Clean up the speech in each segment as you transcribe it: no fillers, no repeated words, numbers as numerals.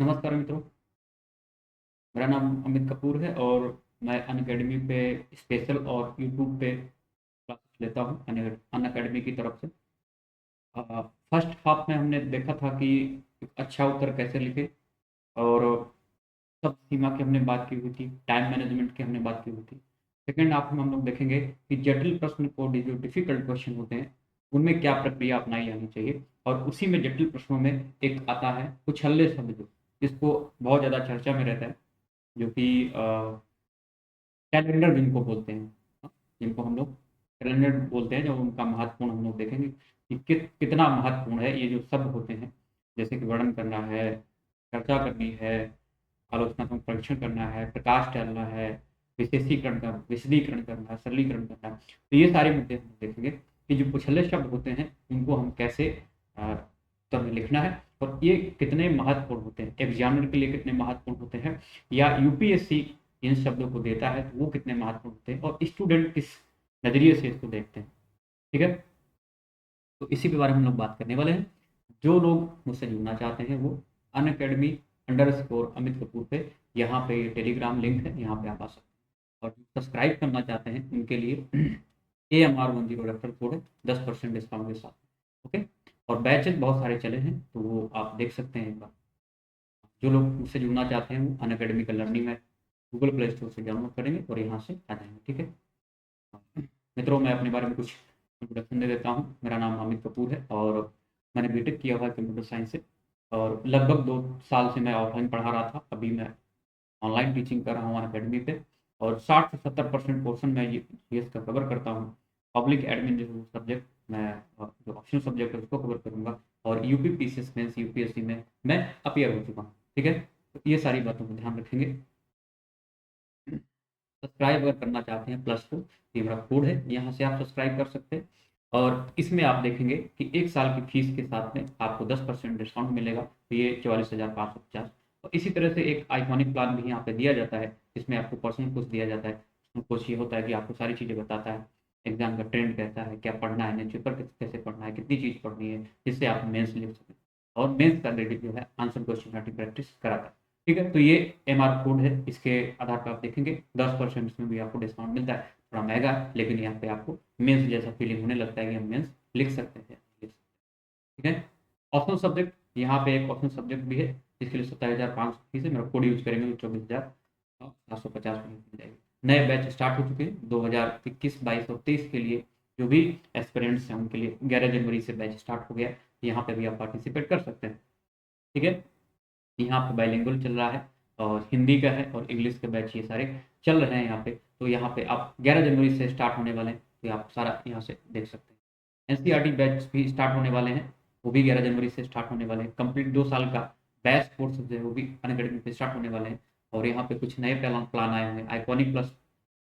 नमस्कार मित्रों, मेरा नाम अमित कपूर है और मैं अनअकैडमी पे स्पेशल और यूट्यूब पे क्लासेस लेता हूँ अनअकैडमी की तरफ से। फर्स्ट हाफ में हमने देखा था कि एक अच्छा उत्तर कैसे लिखें और सब सीमा की हमने बात की हुई थी, टाइम मैनेजमेंट की हमने बात की हुई थी। सेकंड हाफ में हम लोग देखेंगे कि जटिल प्रश्न को जो डिफ़िकल्ट क्वेश्चन होते हैं, उनमें क्या प्रक्रिया अपनाई जानी चाहिए और उसी में जटिल प्रश्नों में एक आता है उछल्ले शब्द, जिसको बहुत ज़्यादा चर्चा में रहता है, जो कि कैलेंडर जिनको बोलते हैं, जिनको हम लोग कैलेंडर बोलते हैं, जब उनका महत्वपूर्ण हम लोग देखेंगे कि कितना महत्वपूर्ण है ये जो शब्द होते हैं, जैसे कि वर्णन करना है, चर्चा करनी है, आलोचनात्मक परीक्षण करना है, प्रकाश डालना है, विशदीकरण करना है, सरलीकरण करना है। तो ये सारे मुद्दे हम देखेंगे कि जो कुछले शब्द होते हैं उनको हम कैसे उत्तर में लिखना है और ये कितने महत्वपूर्ण होते हैं, एग्जामिनर के लिए कितने महत्वपूर्ण होते हैं, या यूपीएससी इन शब्दों को देता है तो वो कितने महत्वपूर्ण होते हैं और स्टूडेंट किस नज़रिए से इसको देखते हैं। ठीक है, तो इसी के बारे में हम लोग बात करने वाले हैं। जो लोग मुझसे जुड़ना चाहते हैं वो अनअकैडमी अंडरस्कोर अमित कपूर पे, यहाँ पे टेलीग्राम लिंक है, यहाँ पे आप आ सकते हैं। और सब्सक्राइब करना चाहते हैं उनके लिए AMR10 रेफरल कोड है, 10% डिस्काउंट के साथ। ओके, और बैचेज बहुत सारे चले हैं तो वो आप देख सकते हैं एक बार। जो लोग मुझसे जुड़ना चाहते हैं वो अनअकैडमी का लर्निंग है, गूगल प्ले स्टोर से डाउनलोड करेंगे और यहाँ से आ जाएंगे। ठीक है मित्रों, मैं अपने बारे में कुछ इंट्रोडक्शन दे देता हूँ। मेरा नाम अमित कपूर है और मैंने बीटेक किया हुआ है कंप्यूटर साइंस से, और लगभग 2 साल से मैं ऑफलाइन पढ़ा रहा था, अभी मैं ऑनलाइन टीचिंग कर रहा हूँ अकेडमी पे। और 60 से 70% पोर्शन मैं ये का कवर करता हूँ। पब्लिक एडमिन जो सब्जेक्ट मैं जो ऑप्शनल सब्जेक्ट है उसको कवर करूँगा, और यूपी पीसीएस मेंस यूपीएससी में मैं अपियर हो चुका हूँ। ठीक है, तो ये सारी बातों को ध्यान रखेंगे। सब्सक्राइब अगर करना चाहते हैं प्लस टू, ये मेरा कोड है, यहाँ से आप सब्सक्राइब कर सकते हैं। और इसमें आप देखेंगे कि 1 साल की फीस के साथ में आपको 10% डिस्काउंट मिलेगा, तो ये 44,550। और इसी तरह से एक आइकॉनिक प्लान भी यहाँ पे दिया जाता है, जिसमें आपको पर्सनल कोर्स दिया जाता है। पर्सनल कोर्स ये होता है कि आपको सारी चीज़ें बताता है, एग्जाम का ट्रेंड कहता है, क्या पढ़ना है, नेचर पर कैसे पढ़ना है, कितनी चीज़ पढ़नी है, जिससे आप मेंस लिख सकें। और मेंस का रेडी जो है आंसर क्वेश्चन की प्रैक्टिस कराता है। ठीक है, तो ये MR कोड है, इसके आधार पर आप देखेंगे 10% इसमें भी आपको डिस्काउंट मिलता है। थोड़ा महंगा है, लेकिन यहाँ पे आपको मेंस जैसा फीलिंग होने लगता है कि हम मेंस लिख सकते हैं। ठीक है, ऑप्शनल सब्जेक्ट, यहाँ पे एक ऑप्शनल सब्जेक्ट भी है जिसके लिए 27,500 फीस है। मेरा कोड यूज करेंगे तो 24,750 में मिल जाएगी। नए बैच स्टार्ट हो चुके हैं 2021, 22 और 23 के लिए। जो भी एस्पिरेंट्स हैं उनके लिए 11 जनवरी से बैच स्टार्ट हो गया, यहाँ पे भी आप पार्टिसिपेट कर सकते हैं। ठीक है, यहाँ पे बाइलिंगुअल चल रहा है और हिंदी का है और इंग्लिश के बैच ये सारे चल रहे हैं यहाँ पे। तो यहाँ पे आप 11 जनवरी से स्टार्ट होने वाले हैं, तो आप सारा यहाँ से देख सकते हैं। NCERT बैच भी स्टार्ट होने वाले हैं, वो भी 11 जनवरी से स्टार्ट होने वाले हैं। कंप्लीट 2 साल का बैच कोर्स जो है वो भी अनअकैडमी पे स्टार्ट होने वाले हैं। और यहाँ पे कुछ नए प्लान प्लान आए हुए हैं, आइकॉनिक प्लस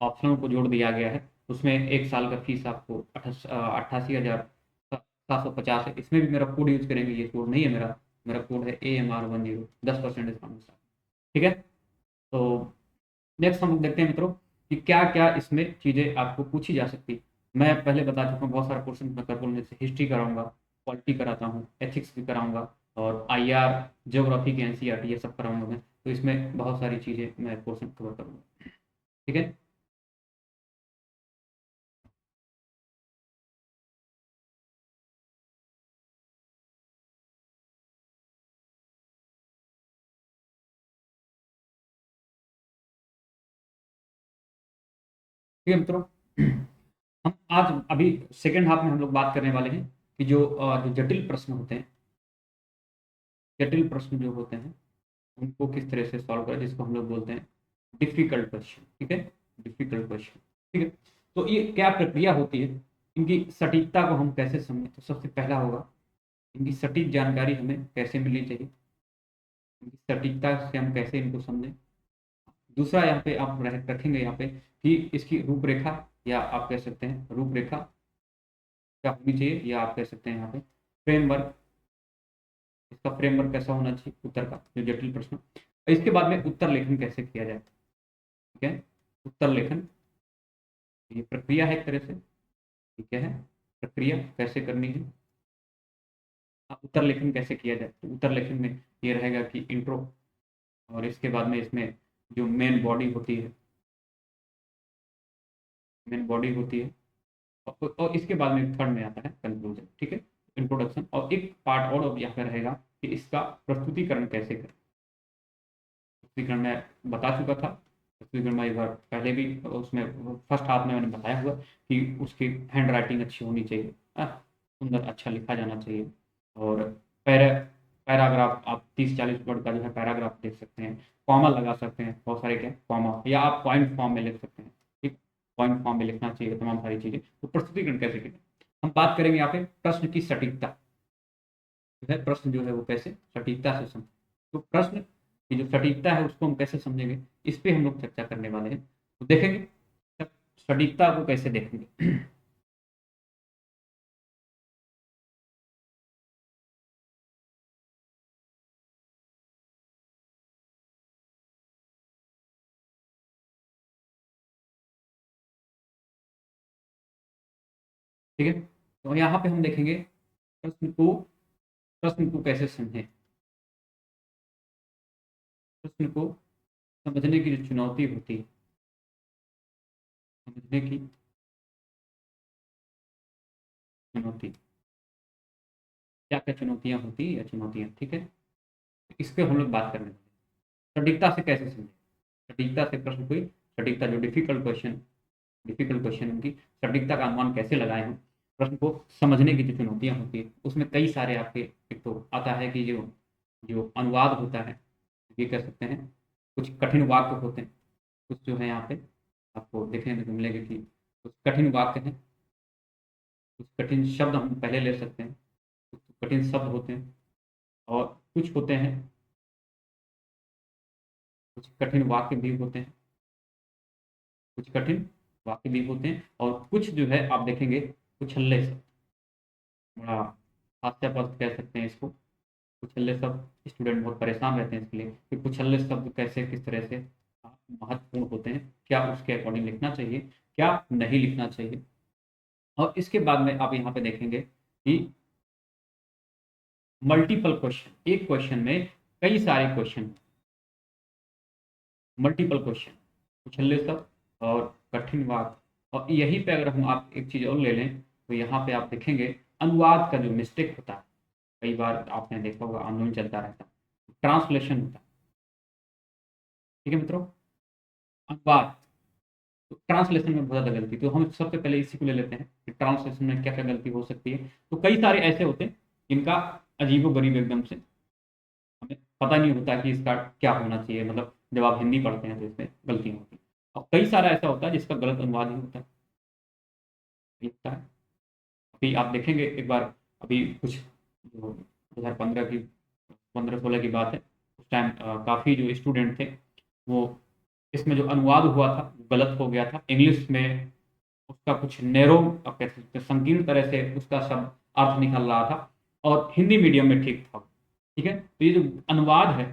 ऑप्शनल को जोड़ दिया गया है। उसमें 1 साल का फीस आपको 88,750 है। इसमें भी मेरा कोड यूज करेंगे, ये कोड नहीं है मेरा, मेरा कोड है AMR10, 10% डिस्काउंट। ठीक है, तो नेक्स्ट हम लोग देखते हैं मित्रों कि क्या क्या इसमें चीज़ें आपको पूछी जा सकती। मैं पहले बता चुका हूँ बहुत सारा पोर्शन मैं कर बोलने से हिस्ट्री कराऊंगा, पॉलिटी कराता हूँ, एथिक्स भी कराऊंगा, और IR, ज्योग्राफी के NCERT ये सब कराऊंगा मैं। तो इसमें बहुत सारी चीज़ें मैं पोर्शन कवर करूँगा। ठीक है, ठीक है मित्रों, हम आज अभी सेकेंड हाफ में हम लोग बात करने वाले हैं कि जो जटिल प्रश्न होते हैं, जटिल प्रश्न जो होते हैं उनको किस तरह से सॉल्व करें, जिसको हम लोग बोलते हैं डिफिकल्ट क्वेश्चन। ठीक है, डिफिकल्ट क्वेश्चन। ठीक है, तो ये क्या प्रक्रिया होती है, इनकी सटीकता को हम कैसे समझें। तो सबसे पहला होगा, इनकी सटीक जानकारी हमें कैसे मिलनी चाहिए, इनकी सटीकता से हम कैसे इनको समझें। दूसरा यहाँ पे आप रखेंगे यहाँ पे कि इसकी रूपरेखा, या आप कह सकते हैं रूपरेखा क्या होनी चाहिए, या आप कह सकते हैं यहाँ पे फ्रेमवर्क, इसका फ्रेमवर्क कैसा होना चाहिए उत्तर का, जो जटिल प्रश्न। इसके बाद में उत्तर लेखन कैसे किया जाए। ठीक है, उत्तर लेखन ये प्रक्रिया है एक तरह से। ठीक है, प्रक्रिया कैसे करनी है। उत्तर लेखन कैसे किया जाए, तो उत्तर लेखन में ये रहेगा कि इंट्रो, और इसके बाद में इसमें जो मेन बॉडी होती है, और इसके बाद में थर्ड में आता है कंक्लूजन। ठीक है, इंट्रोडक्शन, और एक पार्ट और अब यहाँ पे रहेगा कि इसका प्रस्तुतिकरण कैसे करें। प्रस्तुतिकरण मैं बता चुका था, प्रस्तुतिकरण में एक बार पहले भी उसमें फर्स्ट हाफ में मैंने बताया हुआ कि उसकी हैंड राइटिंग अच्छी होनी चाहिए, सुंदर अच्छा लिखा जाना चाहिए। और पैराग्राफ आप 30-40 वर्ड का जो है पैराग्राफ देख सकते हैं, कॉमा लगा सकते हैं, बहुत सारे क्या कॉमा, या आप पॉइंट फॉर्म में लिख सकते हैं। ठीक, पॉइंट फॉर्म में लिखना चाहिए तमाम सारी चीज़ें। तो प्रस्तुतिकरण कैसे करें, हम बात करेंगे यहाँ पे प्रश्न की सटीकता, जो है प्रश्न जो है वो कैसे सटीकता से समझ, तो प्रश्न की जो सटीकता है उसको हम कैसे समझेंगे, इस पे हम लोग चर्चा करने वाले हैं। तो देखेंगे सटीकता को कैसे देखेंगे। ठीक है, तो यहाँ पे हम देखेंगे प्रश्न को कैसे समझें, प्रश्न को समझने की जो चुनौती होती है, समझने की चुनौती, क्या क्या चुनौतियाँ होती है या चुनौतियाँ। ठीक है, इस पे हम लोग बात करने वाले हैं। सटीकता से कैसे समझें, सटीकता से प्रश्न कोई सटीकता जो डिफिकल्ट क्वेश्चन की सटीकता का अनुमान कैसे लगाए हम, प्रश्न को समझने की जो चुनौतियाँ होती है उसमें कई सारे आपके, एक तो आता है कि जो जो अनुवाद होता है, ये कह सकते हैं कुछ कठिन वाक्य होते हैं, कुछ जो है यहाँ पे आपको देखने को मिलेगा कि कुछ कठिन वाक्य हैं, कुछ कठिन शब्द हम पहले ले सकते हैं, कुछ कठिन शब्द होते हैं, और कुछ होते हैं, कुछ कठिन वाक्य भी होते हैं, कुछ कठिन वाक्य भी होते हैं, और कुछ जो है आप देखेंगे कुछल्ले शब्द, बड़ा हास्यास्पद कह सकते हैं इसको, कुछल्ले शब्द स्टूडेंट बहुत परेशान रहते हैं इसके लिए कि कुछल्ले शब्द कैसे किस तरह से महत्वपूर्ण होते हैं, क्या उसके अकॉर्डिंग लिखना चाहिए, क्या नहीं लिखना चाहिए। और इसके बाद में आप यहाँ पे देखेंगे कि मल्टीपल क्वेश्चन, एक क्वेश्चन में कई सारे क्वेश्चन, मल्टीपल क्वेश्चन, कुछल्ले शब्द और कठिन वाक्य। और यहीं पे अगर हम आप एक चीज़ और ले लें तो यहाँ पे आप देखेंगे अनुवाद का जो मिस्टेक होता है, कई बार आपने देखा होगा आंदोलन चलता रहता है, ट्रांसलेशन होता है। ठीक है मित्रों, अनुवाद, तो ट्रांसलेशन में बहुत ज़्यादा गलती, तो हम सबसे पहले इसी को ले लेते हैं कि ट्रांसलेशन में क्या क्या गलती हो सकती है। तो कई सारे ऐसे होते हैं जिनका अजीबोगरीब एकदम से हमें पता नहीं होता कि इसका क्या होना चाहिए, मतलब जब आप हिंदी पढ़ते हैं तो इसमें गलतियाँ होती हैं। और कई सारा ऐसा होता है जिसका गलत अनुवाद ही होता है, ये होता है। अभी आप देखेंगे एक बार, अभी कुछ जो 2015 की 15-16 की बात है, उस टाइम काफ़ी जो स्टूडेंट थे वो, इसमें जो अनुवाद हुआ था वो गलत हो गया था इंग्लिश में, उसका कुछ नैरो, आप कह सकते हैं संकीर्ण तरह से उसका शब्द अर्थ निकल रहा था, और हिंदी मीडियम में ठीक था। ठीक है, तो ये जो अनुवाद है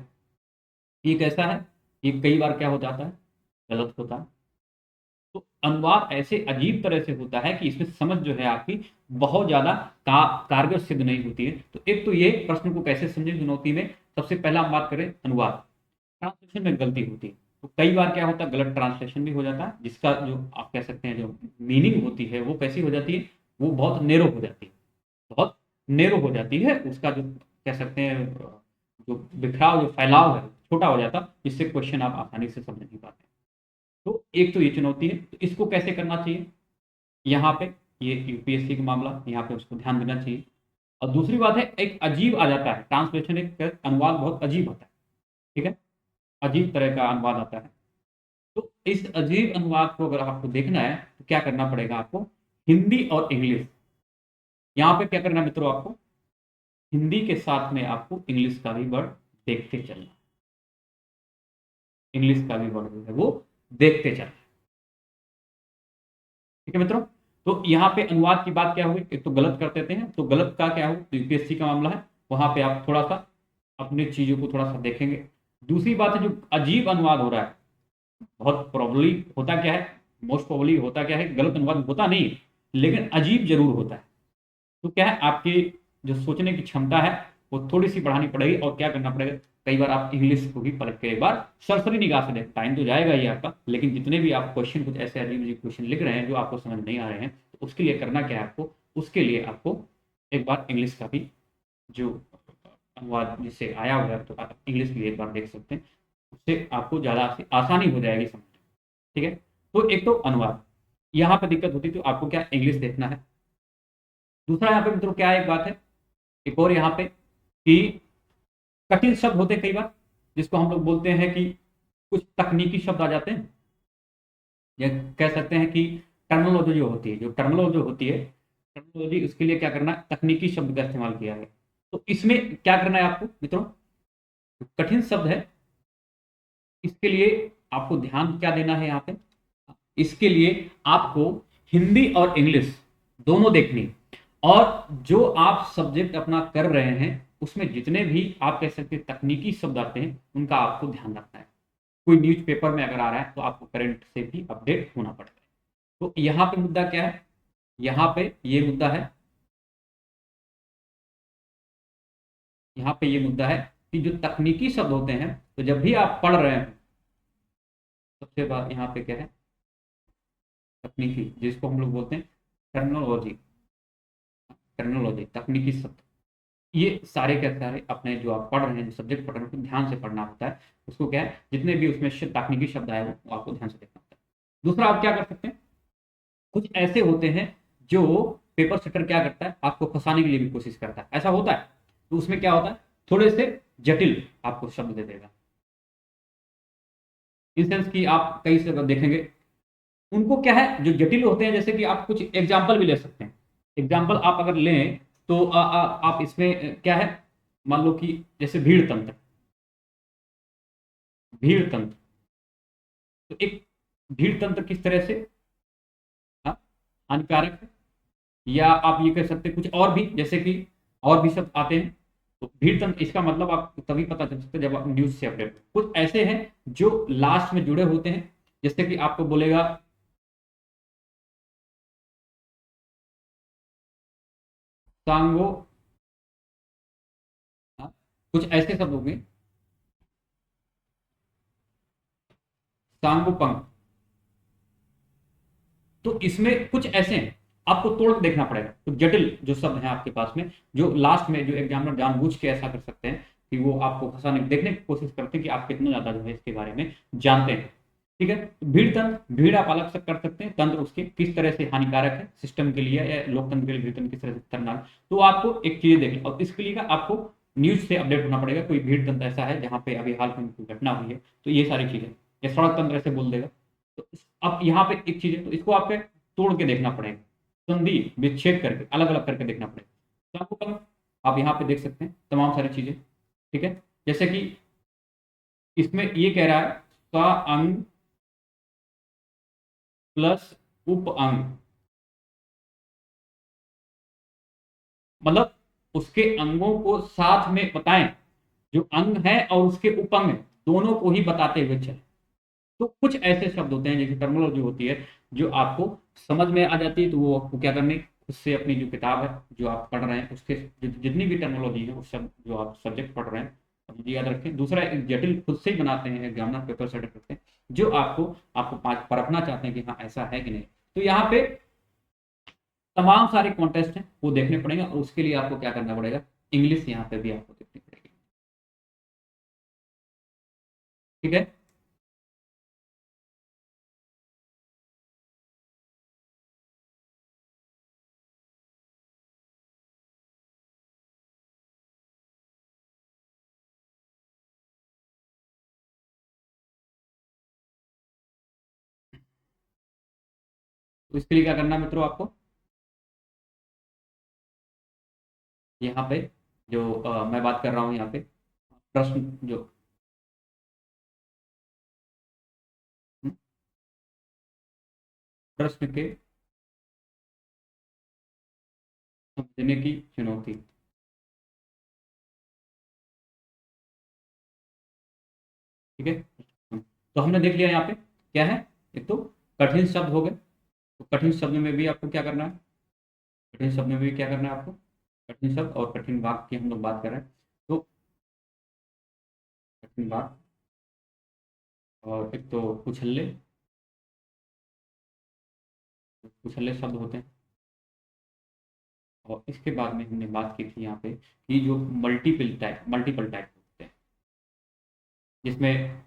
ये कैसा है, ये कई बार क्या हो जाता है, गलत होता है। तो अनुवाद ऐसे अजीब तरह से होता है कि इसमें समझ जो है आपकी बहुत ज़्यादा कारगर सिद्ध नहीं होती है। तो एक तो ये प्रश्न को कैसे समझें चुनौती में, सबसे पहला हम बात करें अनुवाद, ट्रांसलेशन में गलती होती है। तो कई बार क्या होता है, गलत ट्रांसलेशन भी हो जाता है, जिसका जो आप कह सकते हैं जो मीनिंग होती है वो कैसी हो जाती है, वो बहुत नेरो हो जाती है, बहुत नेरो हो जाती है, उसका जो कह सकते हैं जो बिखराव, जो फैलाव है छोटा हो जाता, जिससे क्वेश्चन आप आसानी से समझ नहीं पाते। तो एक तो ये चुनौती है, तो इसको कैसे करना चाहिए, यहाँ पे ये यूपीएससी का मामला, यहाँ पे उसको ध्यान देना चाहिए। और दूसरी बात है, एक अजीब आ जाता है ट्रांसलेशन, एक अनुवाद बहुत अजीब होता है। ठीक है, अजीब तरह का अनुवाद आता है। तो इस अजीब अनुवाद को अगर आपको देखना है तो क्या करना पड़ेगा आपको, हिंदी और इंग्लिश, यहाँ पे क्या करना है मित्रों, आपको हिंदी के साथ में आपको इंग्लिश का भी वर्ड देखते चलना, इंग्लिश का भी वर्ड जो है वो देखते चलना। ठीक है मित्रों, तो यहाँ पे अनुवाद की बात क्या हुई, एक तो गलत कर देते हैं, तो गलत का क्या हो, तो यूपीएससी का मामला है, वहां पे आप थोड़ा सा अपनी चीजों को थोड़ा सा देखेंगे। दूसरी बात है जो अजीब अनुवाद हो रहा है, बहुत प्रॉब्लली होता क्या है, मोस्ट प्रॉब्लली होता क्या है, गलत अनुवाद होता नहीं, लेकिन अजीब जरूर होता है। तो क्या है आपकी जो सोचने की क्षमता है वो थोड़ी सी बढ़ानी पड़ेगी। और क्या करना पड़ेगा, कई बार आप इंग्लिश को भी पलट के एक बार सरसरी निगाह से देखें। टाइम तो जाएगा ही आपका, लेकिन जितने भी आप क्वेश्चन कुछ ऐसे अजीब अजीब क्वेश्चन लिख रहे हैं जो आपको समझ नहीं आ रहे हैं, तो उसके लिए करना क्या है आपको, उसके लिए आपको एक बार इंग्लिश का भी जो अनुवाद जिससे आया हुआ है, तो आप इंग्लिश भी एक बार देख सकते हैं। उससे आपको ज़्यादा आसानी हो जाएगी समझ। ठीक है, तो एक तो अनुवाद यहाँ पे दिक्कत होती है, तो आपको क्या इंग्लिश देखना है। दूसरा यहाँ पे मित्रों क्या एक बात है, एक और यहाँ पे कि कठिन शब्द होते हैं कई बार, जिसको हम लोग बोलते हैं कि कुछ तकनीकी शब्द आ जाते हैं, या कह सकते हैं कि टर्मिनोलॉजी जो होती है, टर्मिनोलॉजी उसके लिए क्या करना है, तकनीकी शब्द का इस्तेमाल किया है। तो इसमें क्या करना है आपको मित्रों, कठिन शब्द है, इसके लिए आपको ध्यान क्या देना है यहाँ पे, इसके लिए आपको हिंदी और इंग्लिश दोनों देखनी। और जो आप सब्जेक्ट अपना कर रहे हैं उसमें जितने भी आप कह सकते हैं तकनीकी शब्द आते हैं उनका आपको ध्यान रखना है। कोई न्यूज़पेपर में अगर आ रहा है तो आपको करंट से भी अपडेट होना पड़ेगा। तो यहाँ पे मुद्दा क्या है, यहाँ पे ये मुद्दा है, यहाँ पे ये मुद्दा है कि जो तकनीकी शब्द होते हैं, तो जब भी आप पढ़ रहे हैं, सबसे बात यहाँ पे क्या है, तकनीकी जिसको हम लोग बोलते हैं टर्मिनोलॉजी, तकनीकी शब्द, ये सारे के सारे अपने जो आप पढ़ रहे हैं, जो सब्जेक्ट पढ़ रहे हैं, उसको ध्यान से पढ़ना होता है। उसको क्या है, जितने भी उसमें तकनीकी शब्द आए वो आपको ध्यान से देखना होता है। दूसरा आप क्या कर सकते हैं, कुछ ऐसे होते हैं जो पेपर सेटर क्या करता है, आपको फंसाने के लिए भी कोशिश करता है, ऐसा होता है। तो उसमें क्या होता है, थोड़े से जटिल आपको शब्द दे देगा। इन सेंस की आप कई से देखेंगे, उनको क्या है, जो जटिल होते हैं, जैसे कि आप कुछ एग्जाम्पल भी ले सकते हैं। एग्जाम्पल आप अगर लें तो आप इसमें क्या है, मान लो कि जैसे भीड़ तंत्र, भीड़ तंत्र, तो एक भीड़ तंत्र किस तरह से हाँ, हानिकारक है, या आप ये कह सकते हैं कुछ और भी, जैसे कि और भी शब्द आते हैं। तो भीड़ तंत्र इसका मतलब आप तभी पता चल सकता है जब आप न्यूज से अपडेट। कुछ ऐसे हैं जो लास्ट में जुड़े होते हैं, जैसे कि आपको बोलेगा सांगो, हाँ, कुछ ऐसे शब्द होंगे, सांगोपंग। तो इसमें कुछ ऐसे हैं, आपको तोड़ के देखना पड़ेगा। तो जटिल जो शब्द हैं आपके पास में, जो लास्ट में जो एग्जामिनर जानबूझ के ऐसा कर सकते हैं कि वो आपको फंसाने देखने की कोशिश करते हैं कि आप कितना ज्यादा जो है इसके बारे में जानते हैं। ठीक है, तो भीड़ तंत्र, भीड़ आप अलग से कर सकते हैं, तंत्र उसके किस तरह से हानिकारक है सिस्टम के लिए या लोकतंत्र के लिए भीड़ तंत्र किस तरह से खतरनाक। तो आपको एक चीज देखनी, और इसके लिए आपको न्यूज से अपडेट होना पड़ेगा। कोई भीड़ तंत्र ऐसा है जहां पे अभी हाल में कोई घटना हुई है, तो ये सारी चीजें, या सड़क तंत्र ऐसे बोल देगा। तो अब यहाँ पे एक चीज है, तो इसको आपके तोड़ के देखना पड़ेगा, संधि विच्छेद करके अलग अलग करके देखना पड़ेगा। तो आपको कल आप यहाँ पे देख सकते हैं तमाम सारी चीजें। ठीक है, जैसे कि इसमें ये कह रहा है स्व अंग प्लस उप अंग, मतलब उसके अंगों को साथ में बताएं, जो अंग है और उसके उपअंग दोनों को ही बताते हुए चले। तो कुछ ऐसे शब्द होते हैं जैसे टर्मिनोलॉजी होती है जो आपको समझ में आ जाती है, तो वो आपको क्या करनी, उससे अपनी जो किताब है जो आप पढ़ रहे हैं उसके जितनी भी टर्मिनोलॉजी है, उस शब्द जो आप सब्जेक्ट पढ़ रहे हैं मुझे याद रखें। दूसरा एक जटिल खुद से ही बनाते हैं एग्जामिनर, पेपर सेट करते हैं, जो आपको परखना चाहते हैं कि हाँ ऐसा है कि नहीं। तो यहाँ पे तमाम सारे कॉन्टेस्ट हैं वो देखने पड़ेंगे, और उसके लिए आपको क्या करना पड़ेगा, इंग्लिश यहाँ पे भी आपको देखनी पड़ेगी। ठीक है, तो इसके लिए क्या करना है मित्रों, आपको यहाँ पे जो मैं बात कर रहा हूँ यहाँ पे प्रश्न जो हम्म, प्रश्न के समझने की चुनौती। ठीक है, तो हमने देख लिया यहाँ पे क्या है, एक तो कठिन शब्द हो गए। तो कठिन शब्द में भी आपको क्या करना है, कठिन शब्द में भी क्या करना है आपको, कठिन शब्द और कठिन वाक्य की हम लोग बात कर रहे हैं। तो कठिन वाक्य और एक तो कुछल्ले, कुछल्ले शब्द होते हैं। और इसके बाद में हमने बात की थी यहाँ पे कि जो मल्टीपल टाइप होते हैं, जिसमें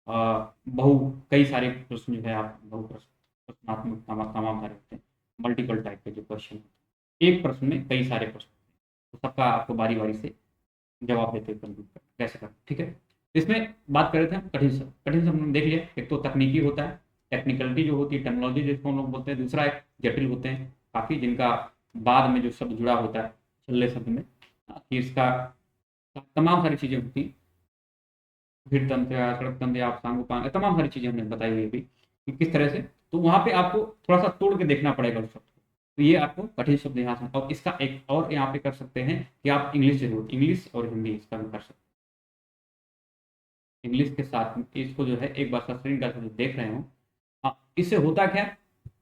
बहु कई सारे प्रश्न जो है आप बहु प्रश्नात्मक तमाम सारे होते हैं। मल्टीपल टाइप के जो क्वेश्चन होते हैं, एक प्रश्न में कई सारे प्रश्न, तो सबका आपको बारी बारी से जवाब देते हुए कंप्लीट करना कैसे करना, ठीक है। इसमें बात कर रहे थे हम कठिन शब्द। कठिन शब्द हमने देख लिया, एक तो तकनीकी होता है, टेक्निकलिटी जो होती है, टेक्नोलॉजी जिसको हम लोग बोलते हैं। दूसरा एक जटिल होते हैं काफ़ी, जिनका बाद में जो शब्द जुड़ा होता है छल्ले शब्द में, कि इसका तमाम सारी चीज़ें होती हैं। फिर तंत्र, सड़क तंत्र, आप सांगोपांग, तमाम सारी चीज़ें हमने बताई हुई अभी कि किस तरह से। तो वहाँ पे आपको थोड़ा सा तोड़ के देखना पड़ेगा उस शब्द को। तो ये आपको कठिन शब्द यहाँ से, और इसका एक और यहाँ पे कर सकते हैं कि आप इंग्लिश जरूर, इंग्लिश और हिंदी इसका भी कर सकते हैं। इंग्लिश के साथ में इसको जो है एक बार स्क्रीन का जो देख रहे हो, इससे होता क्या,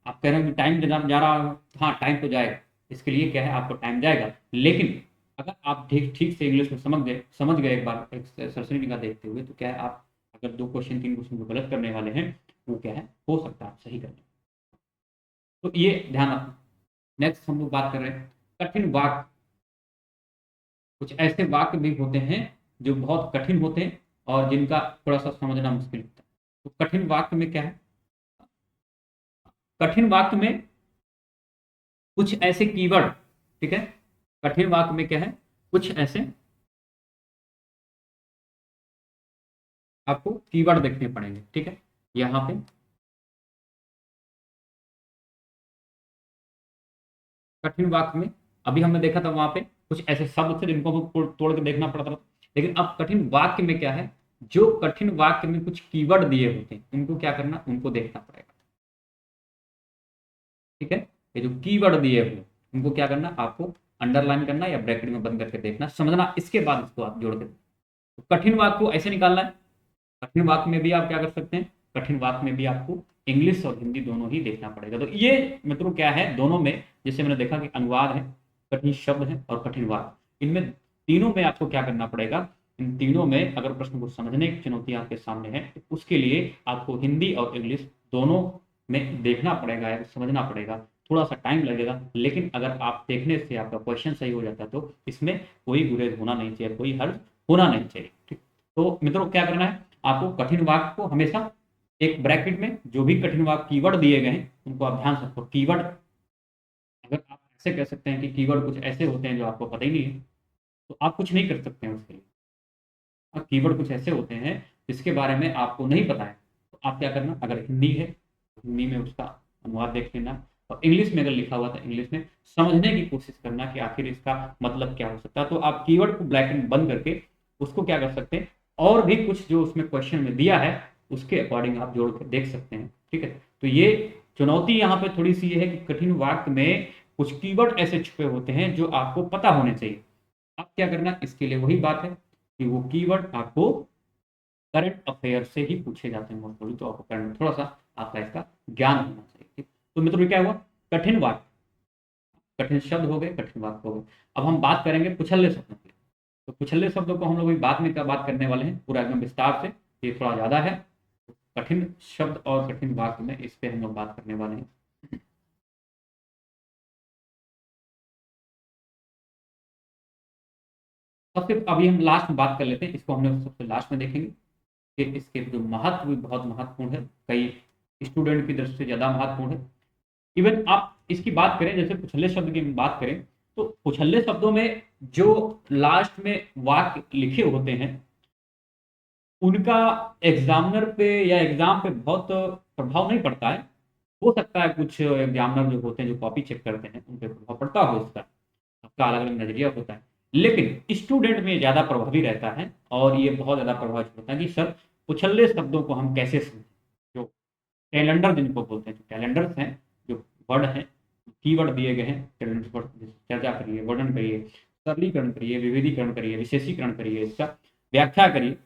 आप कह रहे हो कि टाइम जा रहा हो, हाँ टाइम तो जाएगा, इसके लिए क्या है आपको टाइम जाएगा। लेकिन अगर आप ठीक ठीक से इंग्लिश में समझ गए एक बार एक सरसरी निगाह देखते हुए, तो क्या है आप अगर 2 क्वेश्चन 3 क्वेश्चन को गलत करने वाले हैं, वो क्या है हो सकता है आप सही कर लें। तो ये ध्यान रखना। नेक्स्ट हम लोग बात कर रहे हैं कठिन वाक्य। कुछ ऐसे वाक्य भी होते हैं जो बहुत कठिन होते हैं और जिनका थोड़ा सा समझना मुश्किल होता है। तो कठिन वाक्य में क्या है, कठिन वाक्य में कुछ ऐसे कीवर्ड, ठीक है, कठिन वाक्य में क्या है, कुछ ऐसे आपको कीवर्ड देखने पड़ेंगे, ठीक है। यहाँ पे कठिन वाक्य में अभी हमने देखा था वहां पे कुछ ऐसे शब्द थे जिनको हमको तोड़ के देखना पड़ता था। लेकिन अब कठिन वाक्य में क्या है, जो कठिन वाक्य में कुछ कीवर्ड दिए होते हैं उनको क्या करना, उनको देखना पड़ेगा, ठीक है। ये जो कीवर्ड दिए हुए उनको क्या करना, आपको अंडरलाइन करना या ब्रैकेट में बंद करके देखना, समझना, इसके बाद इसको आप जोड़ के। तो कठिन वाक्य को ऐसे निकालना है। कठिन वाक्य में भी आप क्या कर सकते हैं, कठिन वाक्य में भी आपको इंग्लिश और हिंदी दोनों ही देखना पड़ेगा। तो ये मित्रों क्या है, दोनों में जैसे मैंने देखा कि अनुवाद है, कठिन शब्द है और कठिन वाक्य, इनमें तीनों में आपको क्या करना पड़ेगा, इन तीनों में अगर प्रश्न को समझने की चुनौती आपके सामने है, तो उसके लिए आपको हिंदी और इंग्लिश दोनों में देखना पड़ेगा या समझना पड़ेगा। थोड़ा सा टाइम लगेगा, लेकिन अगर आप देखने से आपका क्वेश्चन सही हो जाता है तो इसमें कोई गुरेज होना नहीं चाहिए, कोई हर्ज होना नहीं चाहिए, ठीक। तो मित्रों क्या करना है, आपको कठिन वाक्य को हमेशा एक ब्रैकेट में जो भी कठिन वाक्य कीवर्ड दिए गए हैं उनको आप ध्यान से रखो। कीवर्ड, अगर आप ऐसे कह सकते हैं कि कीवर्ड कुछ ऐसे होते हैं जो आपको पता ही नहीं है, तो आप कुछ नहीं कर सकते हैं उसके लिए। और कीवर्ड कुछ ऐसे होते हैं जिसके बारे में आपको नहीं पता है, तो आप क्या करना, अगर हिंदी है तो हिंदी में उसका अनुवाद देख लेना, और इंग्लिश में अगर लिखा हुआ था इंग्लिश में समझने की कोशिश करना कि आखिर इसका मतलब क्या हो सकता है। तो आप कीवर्ड को ब्लैक एंड बंद करके उसको क्या कर सकते हैं, और भी कुछ जो उसमें क्वेश्चन में दिया है उसके अकॉर्डिंग आप जोड़ कर देख सकते हैं, ठीक है। तो ये चुनौती यहाँ पे थोड़ी सी ये है कि कठिन वाक्य में कुछ कीवर्ड ऐसे छुपे होते हैं जो आपको पता होने चाहिए। अब क्या करना, इसके लिए वही बात है कि वो कीवर्ड आपको करंट अफेयर से ही पूछे जाते हैं मोस्टली, तो आपको करंट थोड़ा सा आपका इसका ज्ञान होना चाहिए, ठीक। तो मित्रों क्या हुआ, कठिन वाक्य, कठिन शब्द हो गए, कठिन वाक्य हो गए। अब हम बात करेंगे कुछल्ले शब्दों की। तो कुछल्ले शब्दों को हम लोग बाद में क्या बात करने वाले हैं पूरा एकदम विस्तार से, ये थोड़ा ज्यादा है। कठिन शब्द और कठिन वाक्य में इस पे हम लोग बात करने वाले हैं। सबसे अभी हम लास्ट में बात कर लेते हैं, इसको हमने सबसे लास्ट में देखेंगे कि इसके जो महत्व भी बहुत महत्वपूर्ण है, कई स्टूडेंट की दृष्टि से ज्यादा महत्वपूर्ण है। इवन आप इसकी बात करें, जैसे कुछल्ले शब्द की बात करें, तो कुछल्ले शब्दों में जो लास्ट में वाक्य लिखे होते हैं उनका एग्जामिनर पे या एग्जाम पे बहुत प्रभाव नहीं पड़ता है। हो सकता है कुछ एग्जामिनर जो होते हैं जो कॉपी चेक करते हैं उन पे प्रभाव पड़ता हो, इसका सबका अलग अलग नजरिया होता है। लेकिन स्टूडेंट में ज्यादा प्रभावी रहता है, और ये बहुत ज्यादा प्रभावित होता है कि सर कुछल्ले शब्दों को हम कैसे समझें। जो कैलेंडर जिनको बोलते हैं, जो कैलेंडर्स हैं, जो वर्ड हैं, कीवर्ड दिए गए हैं कैलेंडर पर, चर्चा करिए, वर्णन करिए, सरलीकरण करिए, विविधीकरण करिए, विशेषीकरण करिए, इसका व्याख्या करिए,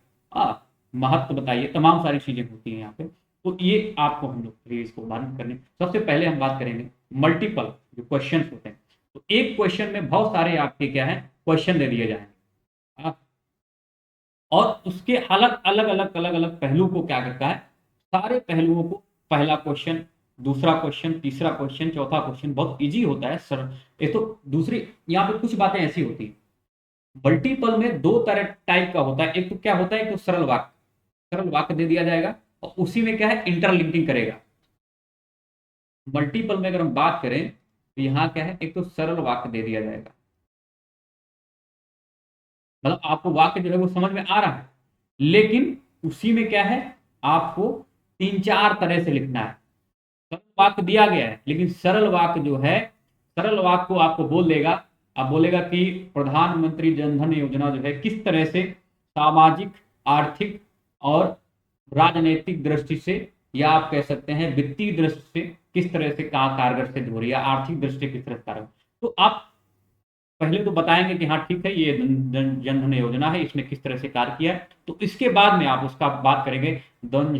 महत्व बताइए, तमाम सारी चीजें होती हैं यहाँ पे। तो ये आपको हम लोग इसको बात करने, सबसे पहले हम बात करेंगे मल्टीपल जो क्वेश्चन होते हैं। तो एक क्वेश्चन में बहुत सारे आपके क्या है क्वेश्चन दे दिए जाएंगे। और उसके अलग अलग पहलू को क्या करता है, सारे पहलुओं को, पहला क्वेश्चन, दूसरा क्वेश्चन, तीसरा क्वेश्चन, चौथा क्वेश्चन बहुत इजी होता है सर। ये तो दूसरी, यहाँ पे कुछ बातें ऐसी होती है, मल्टीपल में दो तरह टाइप का होता है। एक तो क्या होता है, एक तो सरल वाक्य दे दिया जाएगा और उसी में क्या है इंटरलिंकिंग करेगा। मल्टीपल में अगर हम बात करें तो यहाँ क्या है, एक तो सरल वाक्य दे दिया जाएगा, मतलब आपको वाक्य जो है वो समझ में आ रहा है, लेकिन उसी में क्या है, आपको तीन चार तरह से लिखना है। सरल वाक्य दिया गया है, लेकिन सरल वाक्य जो है, सरल वाक्य को आपको बोल देगा, आप बोलेगा कि प्रधानमंत्री जनधन योजना जो है किस तरह से सामाजिक, आर्थिक और राजनीतिक दृष्टि से, या आप कह सकते हैं वित्तीय दृष्टि से किस तरह से कारगर सिद्ध हो रही है, आर्थिक दृष्टि से किस तरह से कारगर। तो आप पहले तो बताएंगे कि हाँ ठीक है, ये जनधन योजना है, इसने किस तरह से कार्य किया है, तो इसके बाद में आप उसका बात करेंगे धन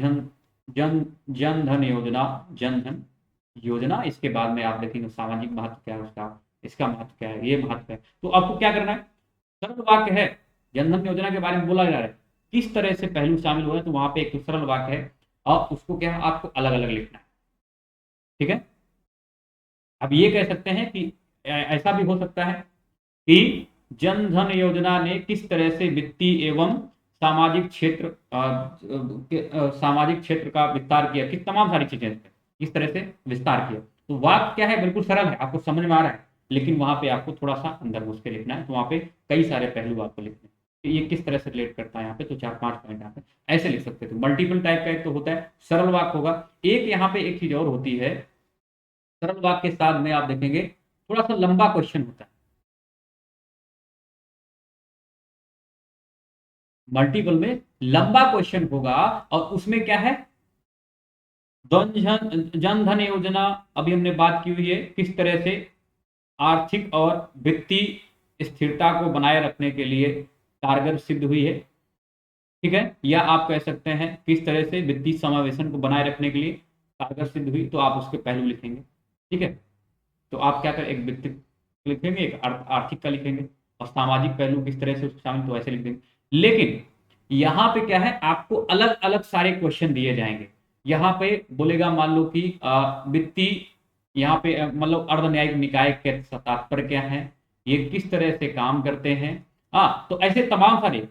जन जनधन योजना, जनधन योजना, इसके बाद में आप देखेंगे सामाजिक महत्व क्या है उसका, इसका महत्व क्या है, ये महत्व है। तो आपको क्या करना है, सरल वाक्य है, जनधन योजना के बारे में बोला जा रहा है, किस तरह से पहलू शामिल हो रहे हैं, तो वहां पे एक तो सरल वाक्य है और उसको क्या है आपको अलग अलग लिखना है। ठीक है, अब ये कह सकते हैं कि ऐसा भी हो सकता है कि जन धन योजना ने किस तरह से वित्तीय एवं सामाजिक क्षेत्र सामाजिक क्षेत्र का विस्तार किया, किस तमाम सारी चीजें किस तरह से विस्तार किया। तो वाक्य क्या है, बिल्कुल सरल है, आपको समझ में आ रहा है, लेकिन वहां पे आपको थोड़ा सा अंदर घुस के लिखना है, तो वहां पे कई सारे पहलू आपको लिखने हैं कि ये किस तरह से रिलेट करता है, यहाँ पे तो चार पांच पॉइंट यहाँ पे ऐसे लिख सकते थे। मल्टीपल टाइप का एक तो होता है सरल वाक्य होगा, एक यहाँ पे एक चीज और होती है, सरल वाक्य के साथ में आप देखेंगे थोड़ा सा लंबा क्वेश्चन होता है। मल्टीपल में लंबा क्वेश्चन होगा और उसमें क्या है, जन धन योजना, अभी हमने बात की हुई है किस तरह से आर्थिक और वित्तीय स्थिरता को बनाए रखने के लिए कारगर सिद्ध हुई है। ठीक है, या आप कह सकते हैं किस तरह से वित्तीय समावेशन को बनाए रखने के लिए कारगर सिद्ध हुई, तो आप उसके पहलू लिखेंगे। ठीक है, तो आप क्या करें, एक वित्तीय लिखेंगे, एक आर्थिक का लिखेंगे, और सामाजिक पहलू किस तरह से उसको शामिल, तो ऐसे लिख देंगे। लेकिन यहाँ पे क्या है, आपको अलग अलग सारे क्वेश्चन दिए जाएंगे। यहाँ पे बोलेगा मान लो कि वित्तीय, यहाँ पे मतलब अर्ध न्यायिक निकाय के तात्पर्य क्या है, ये किस तरह से काम करते हैं, हाँ तो ऐसे तमाम सारे,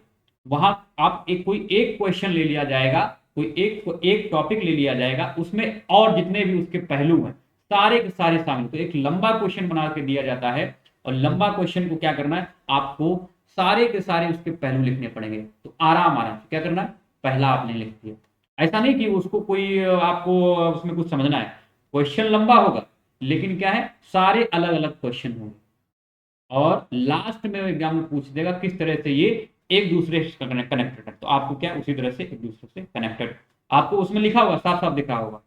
वहां आप एक कोई एक क्वेश्चन ले लिया जाएगा, कोई एक टॉपिक ले लिया जाएगा, उसमें और जितने भी उसके पहलू हैं सारे के सारे शामिल, तो एक लंबा क्वेश्चन बना के दिया जाता है। और लंबा क्वेश्चन को क्या करना है, आपको सारे के सारे उसके पहलू लिखने पड़ेंगे, तो आराम आराम से क्या करना है, पहला आपने लिख दिया। ऐसा नहीं कि उसको कोई आपको उसमें कुछ समझना है, क्वेश्चन लंबा होगा लेकिन क्या है, सारे अलग अलग क्वेश्चन होंगे, और लास्ट में एग्जाम में पूछ देगा किस तरह से ये एक दूसरे से कनेक्टेड है, तो आपको क्या उसी तरह से एक दूसरे से कनेक्टेड आपको उसमें लिखा होगा, साफ साफ लिखा होगा।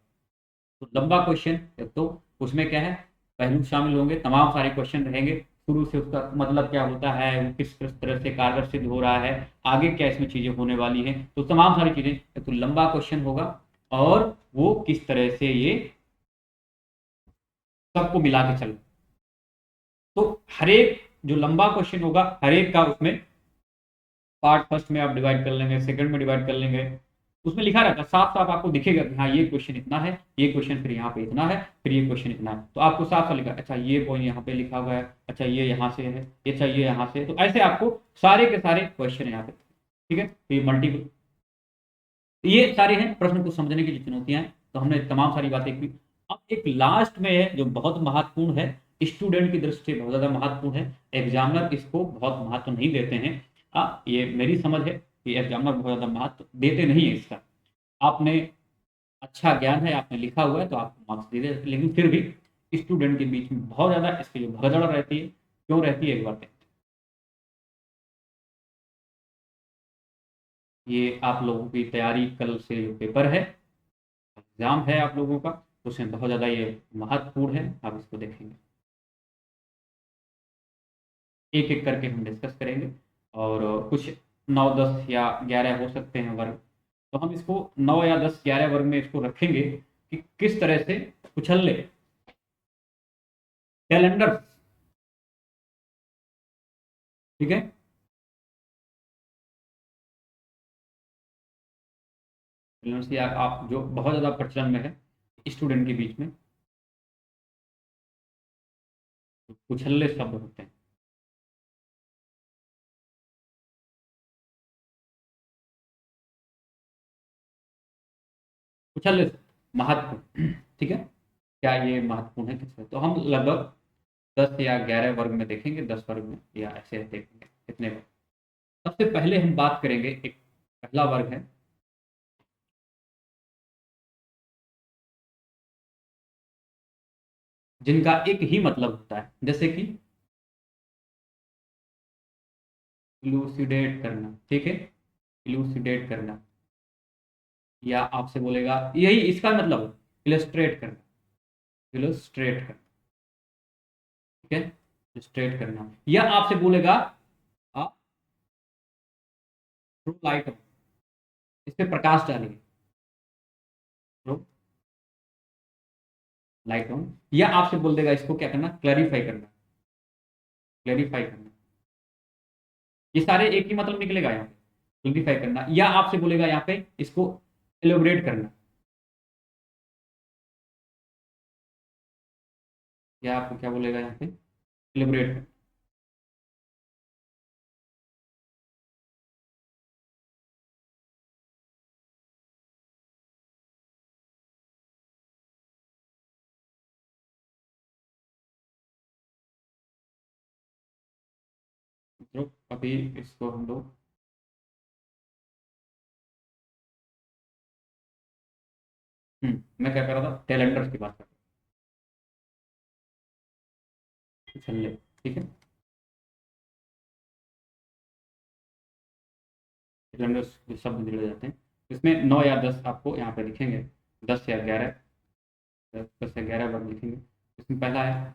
तो लंबा क्वेश्चन, तो उसमें क्या है, पहलू शामिल होंगे, तमाम सारे क्वेश्चन रहेंगे, शुरू से उसका मतलब क्या होता है, वो किस किस तरह से कारगर सिद्ध हो रहा है, आगे क्या इसमें चीजें होने वाली हैं, तो तमाम सारी चीजें, तो लंबा क्वेश्चन होगा और वो किस तरह से ये सबको मिला के चल, तो हर एक जो लंबा क्वेश्चन होगा हर एक का उसमें पार्ट फर्स्ट में आप डिवाइड कर लेंगे, सेकंड में डिवाइड कर लेंगे, उसमें लिखा रहता है, साफ साफ आपको दिखेगा कि हाँ ये क्वेश्चन इतना है, ये क्वेश्चन फिर यहाँ पे इतना है, फिर ये क्वेश्चन इतना है, तो आपको साफ साफ लिखा, अच्छा ये पॉइंट यहाँ पे लिखा हुआ है, अच्छा ये यहाँ से है, अच्छा ये यहाँ से, तो ऐसे आपको सारे के सारे क्वेश्चन यहाँ पे। ठीक है, तो ये मल्टीपल, ये सारे हैं प्रश्न को समझने की जो चुनौतियां हैं, तो हमने तमाम सारी बातें की। अब एक लास्ट में है जो बहुत महत्वपूर्ण है, स्टूडेंट की दृष्टि से बहुत ज्यादा महत्वपूर्ण है, एग्जामिनर इसको बहुत महत्व नहीं देते हैं। ये मेरी समझ है कि एग्जामिनर बहुत ज्यादा महत्व देते नहीं है इसका। आपने अच्छा ज्ञान है, आपने लिखा हुआ है तो आपको मार्क्स दे दे, लेकिन फिर भी स्टूडेंट के बीच में बहुत ज्यादा इसकी जो भगदड़ रहती है, क्यों रहती है एक बार देखते हैं। ये आप लोगों की तैयारी, कल से जो पेपर है, एग्जाम है आप लोगों का, उसमें बहुत ज़्यादा ये महत्वपूर्ण है, आप इसको देखेंगे, एक एक करके हम डिस्कस करेंगे। और कुछ 9 10 या 11 हो सकते हैं वर्ग, तो हम इसको 9 या 10 11 वर्ग में इसको रखेंगे कि किस तरह से कुछ हल्ले कैलेंडर ठीक है। फ्रीलांस या आप जो बहुत ज़्यादा प्रचलन में है स्टूडेंट के बीच में, उछल्ले शब्द होते हैं। उछल्ले शब्द महत्वपूर्ण, ठीक है। क्या ये महत्वपूर्ण है किसमें, तो हम लगभग 10 या 11 वर्ग में देखेंगे, 10 वर्ग में या ऐसे देखेंगे कितने वर्ग। सबसे पहले हम बात करेंगे, एक पहला वर्ग है जिनका एक ही मतलब होता है, जैसे कि इलूसिडेट करना, ठीक है, इलूसिडेट करना, या आपसे बोलेगा यही इसका मतलब इलस्ट्रेट करना, इलस्ट्रेट करना, ठीक है, इलस्ट्रेट करना, या आपसे बोलेगा थ्रो लाइट ऑन, इस पे प्रकाश डालिए, थ्रो लाइट ऑन, या आपसे बोल देगा इसको क्या करना, क्लैरिफाई करना, क्लैरिफाई करना, ये सारे एक ही मतलब निकलेगा यहाँ पे, क्लैरिफाई करना, या आपसे बोलेगा यहाँ पे इसको एलोबरेट करना, या आपको क्या बोलेगा यहाँ पे, एलोबरेट करना। तो अभी इसको हम लोग मैं क्या कर रहा था, कैलेंडर की बात कर रहा था, छल्ले, ठीक है, कैलेंडर के शब्द जुड़े जाते हैं, इसमें 9 या 10 आपको यहाँ पे लिखेंगे, 10 या 11, 10 या 11 वर्ड लिखेंगे। इसमें पहला है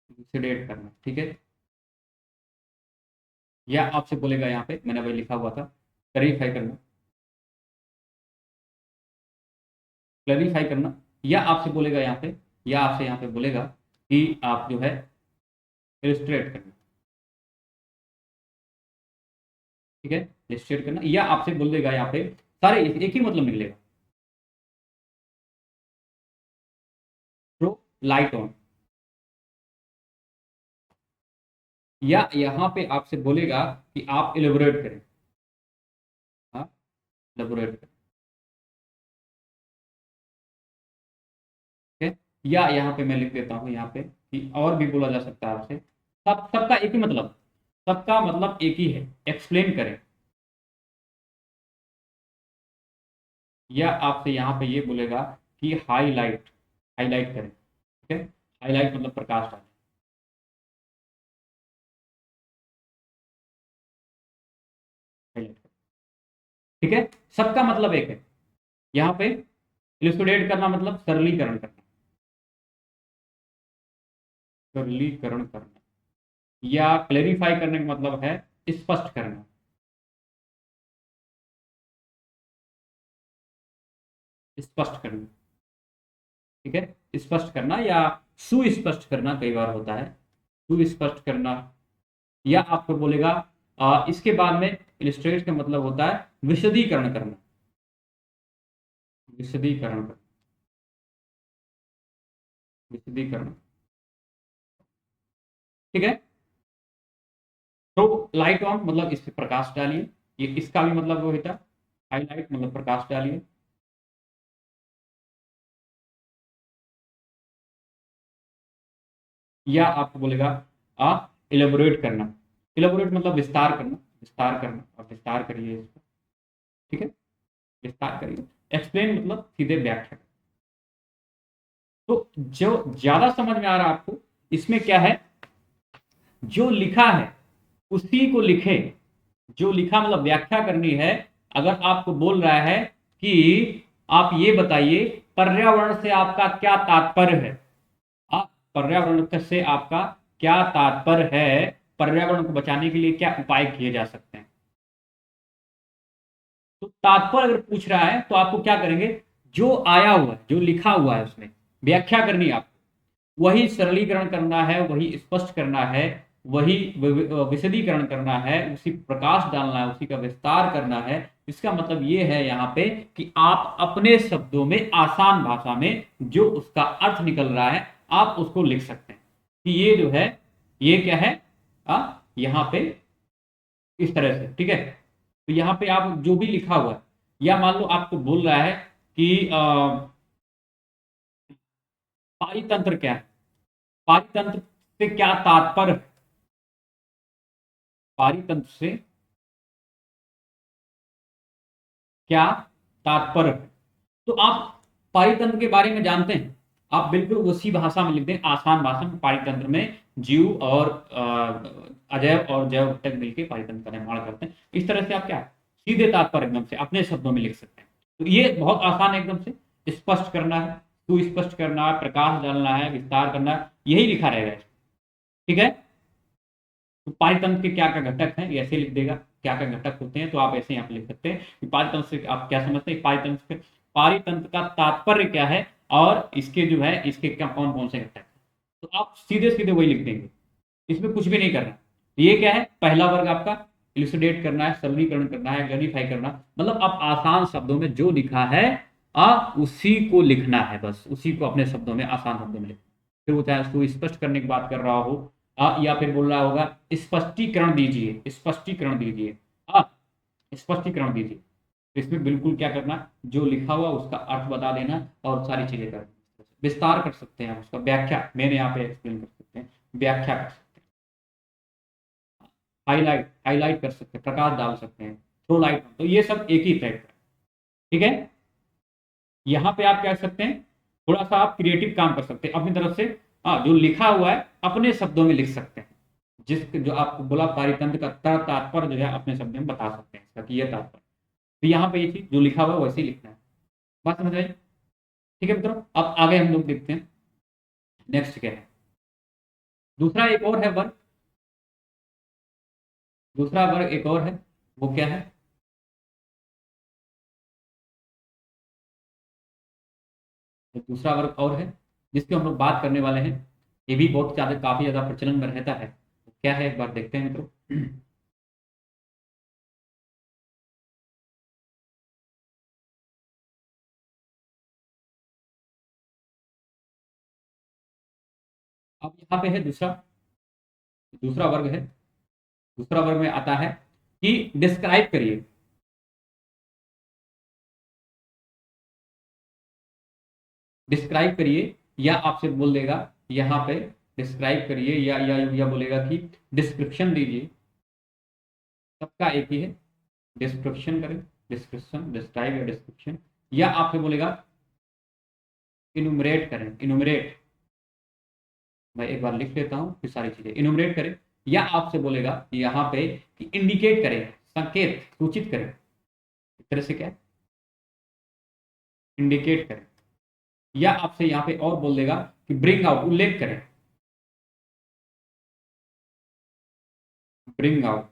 इलूसिडेट करना, ठीक है, या आपसे बोलेगा यहाँ पे मैंने वही लिखा हुआ था, क्लैरिफाई करना, क्लैरिफाई करना, या आपसे बोलेगा यहाँ पे, या आपसे यहाँ पे बोलेगा कि आप जो है इलस्ट्रेट करना, ठीक है, इलस्ट्रेट करना, या आपसे बोल देगा यहाँ पे, सारे एक ही मतलब निकलेगा, थ्रो लाइट ऑन, या यहाँ पे आपसे बोलेगा कि आप इलेबोरेट करें, हाँ, इलेबोरेट करें, ठीक है, या यहाँ पे मैं लिख देता हूँ यहाँ पे कि और भी बोला जा सकता है आपसे, सबका एक ही मतलब, सबका मतलब एक ही है, एक्सप्लेन करें, या आपसे यहाँ पे ये बोलेगा कि हाईलाइट, हाईलाइट करें, ठीक है, हाईलाइट मतलब प्रकाश डालें, हाईलाइट, ठीक है, सबका मतलब एक है। यहाँ पे इलुस्ट्रेट करना मतलब सरलीकरण करना, सरलीकरण करना, या क्लेरिफाई करने का मतलब है स्पष्ट करना, स्पष्ट करना, ठीक है, स्पष्ट करना या सुस्पष्ट करना कई बार होता है, सुस्पष्ट करना, या आपको बोलेगा इसके बाद में इलस्ट्रेट का मतलब होता है विशदीकरण करना, विशदीकरण करना, विशदीकरण, ठीक है। तो लाइट ऑन मतलब इस पे प्रकाश डालिए, ये इसका भी मतलब वो होता है हाईलाइट मतलब प्रकाश डालिए, या आपको बोलेगा इलेबोरेट करना, इलेबोरेट मतलब विस्तार करना, विस्तार करना, और विस्तार करिए इसको, ठीक है, विस्तार करिए, एक्सप्लेन मतलब सीधे व्याख्या। तो जो ज्यादा समझ में आ रहा है आपको, इसमें क्या है, जो लिखा है उसी को लिखे, जो लिखा मतलब व्याख्या करनी है। अगर आपको बोल रहा है कि आप ये बताइए पर्यावरण से आपका क्या तात्पर्य है, आप पर्यावरण से आपका क्या तात्पर्य है, पर्यावरण को बचाने के लिए क्या उपाय किए जा सकते हैं, तो तात्पर्य अगर पूछ रहा है तो आपको क्या करेंगे, जो आया हुआ है, जो लिखा हुआ है उसमें व्याख्या करनी है आपको, वही सरलीकरण करना है, वही स्पष्ट करना है, वही विशदीकरण करना है, उसी प्रकाश डालना है, उसी का विस्तार करना है। इसका मतलब ये है यहाँ पे कि आप अपने शब्दों में, आसान भाषा में जो उसका अर्थ निकल रहा है, आप उसको लिख सकते हैं कि ये जो है, ये क्या है, यहाँ पे इस तरह से, ठीक है। तो यहाँ पे आप जो भी लिखा हुआ है, या मान लो आपको बोल रहा है कि पारितंत्र क्या है, पारितंत्र से क्या तात्पर्य, पारितंत्र से क्या तात्पर्य। तो आप पारितंत्र के बारे में जानते हैं, आप बिल्कुल उसी भाषा में लिख दें, आसान भाषा में। पारितंत्र में जीव और अजैव और जैव घटक मिलकर पारितंत्र का निर्माण करते हैं। इस तरह से आप क्या सीधे तात्पर्य एकदम से अपने शब्दों में लिख सकते हैं। तो ये बहुत आसान है, एकदम से स्पष्ट करना है, सुस्पष्ट करना है, प्रकाश डालना है, विस्तार करना है, यही लिखा रहेगा, ठीक है। तो पारितंत्र के क्या क्या घटक हैं, ये ऐसे लिख देगा, क्या क्या घटक होते हैं, तो आप ऐसे यहाँ पे लिख सकते हैं कि पारितंत्र से आप क्या समझते हैं, पारितंत्र से, पारितंत्र का तात्पर्य क्या है, और इसके जो है, इसके क्या कौन कौन से घटक हैं। तो आप सीधे सीधे वही लिख देंगे, इसमें कुछ भी नहीं करना। ये क्या है, पहला वर्ग आपका इलुसिडेट करना है, सरलीकरण करना है, गैरिफाई करना, मतलब आप आसान शब्दों में जो लिखा है उसी को लिखना है, बस उसी को अपने शब्दों में, आसान शब्दों में लिखना। फिर वो चाहे उसको स्पष्ट करने की बात कर रहा हो, या फिर बोल रहा होगा स्पष्टीकरण दीजिए, स्पष्टीकरण दीजिए, स्पष्टीकरण दीजिए। तो इसमें बिल्कुल क्या करना, जो लिखा हुआ उसका अर्थ बता देना और सारी चीजें करना। विस्तार कर सकते हैं उसका, व्याख्या मैंने यहाँ पे एक्सप्लेन कर सकते हैं, व्याख्या कर सकते हैं, हाईलाइट हाईलाइट कर सकते हैं, प्रकाश डाल सकते हैं, थ्रो लाइट। तो ये सब एक ही टाइप का, ठीक है। यहाँ पे आप क्या कर सकते हैं, थोड़ा सा आप क्रिएटिव काम कर सकते हैं अपनी तरफ से। जो लिखा हुआ है अपने शब्दों में लिख सकते हैं, जिस जो आपको बोला पारितंत्र का तात्पर्य जो है अपने शब्दों में बता सकते हैं इसका कि यह तात्पर्य। तो यहाँ पे ये चीज जो लिखा हुआ है वैसे ही लिखना है। बात समझ आई, ठीक है मित्रों। अब आगे हम लोग देखते हैं नेक्स्ट क्या है। दूसरा एक और है वर्ग, दूसरा वर्ग एक और है, वो क्या है, दूसरा वर्ग और है जिसकी हम लोग बात करने वाले हैं। ये भी बहुत ज्यादा, काफी ज्यादा प्रचलन में रहता है। क्या है, एक बार देखते हैं मित्रों। अब यहाँ पे है दूसरा, दूसरा वर्ग है, दूसरा वर्ग में आता है कि डिस्क्राइब करिए, डिस्क्राइब करिए, या आपसे बोल देगा यहाँ पे डिस्क्राइब करिए, या बोलेगा कि डिस्क्रिप्शन दीजिए। सबका एक ही है, डिस्क्रिप्शन करें, डिस्क्रिप्शन, डिस्क्राइब या डिस्क्रिप्शन। या आपसे बोलेगा इनुमरेट करें, इनुमरेट, मैं एक बार लिख लेता हूं फिर सारी चीजें, इनुमरेट करें। या आपसे बोलेगा यहाँ पे कि इंडिकेट करें, संकेत, सूचित करें। इस तरह से क्या, इंडिकेट करें। या आपसे यहाँ पे और बोल देगा कि ब्रिंग आउट, उल्लेख करें, ब्रिंग आउट,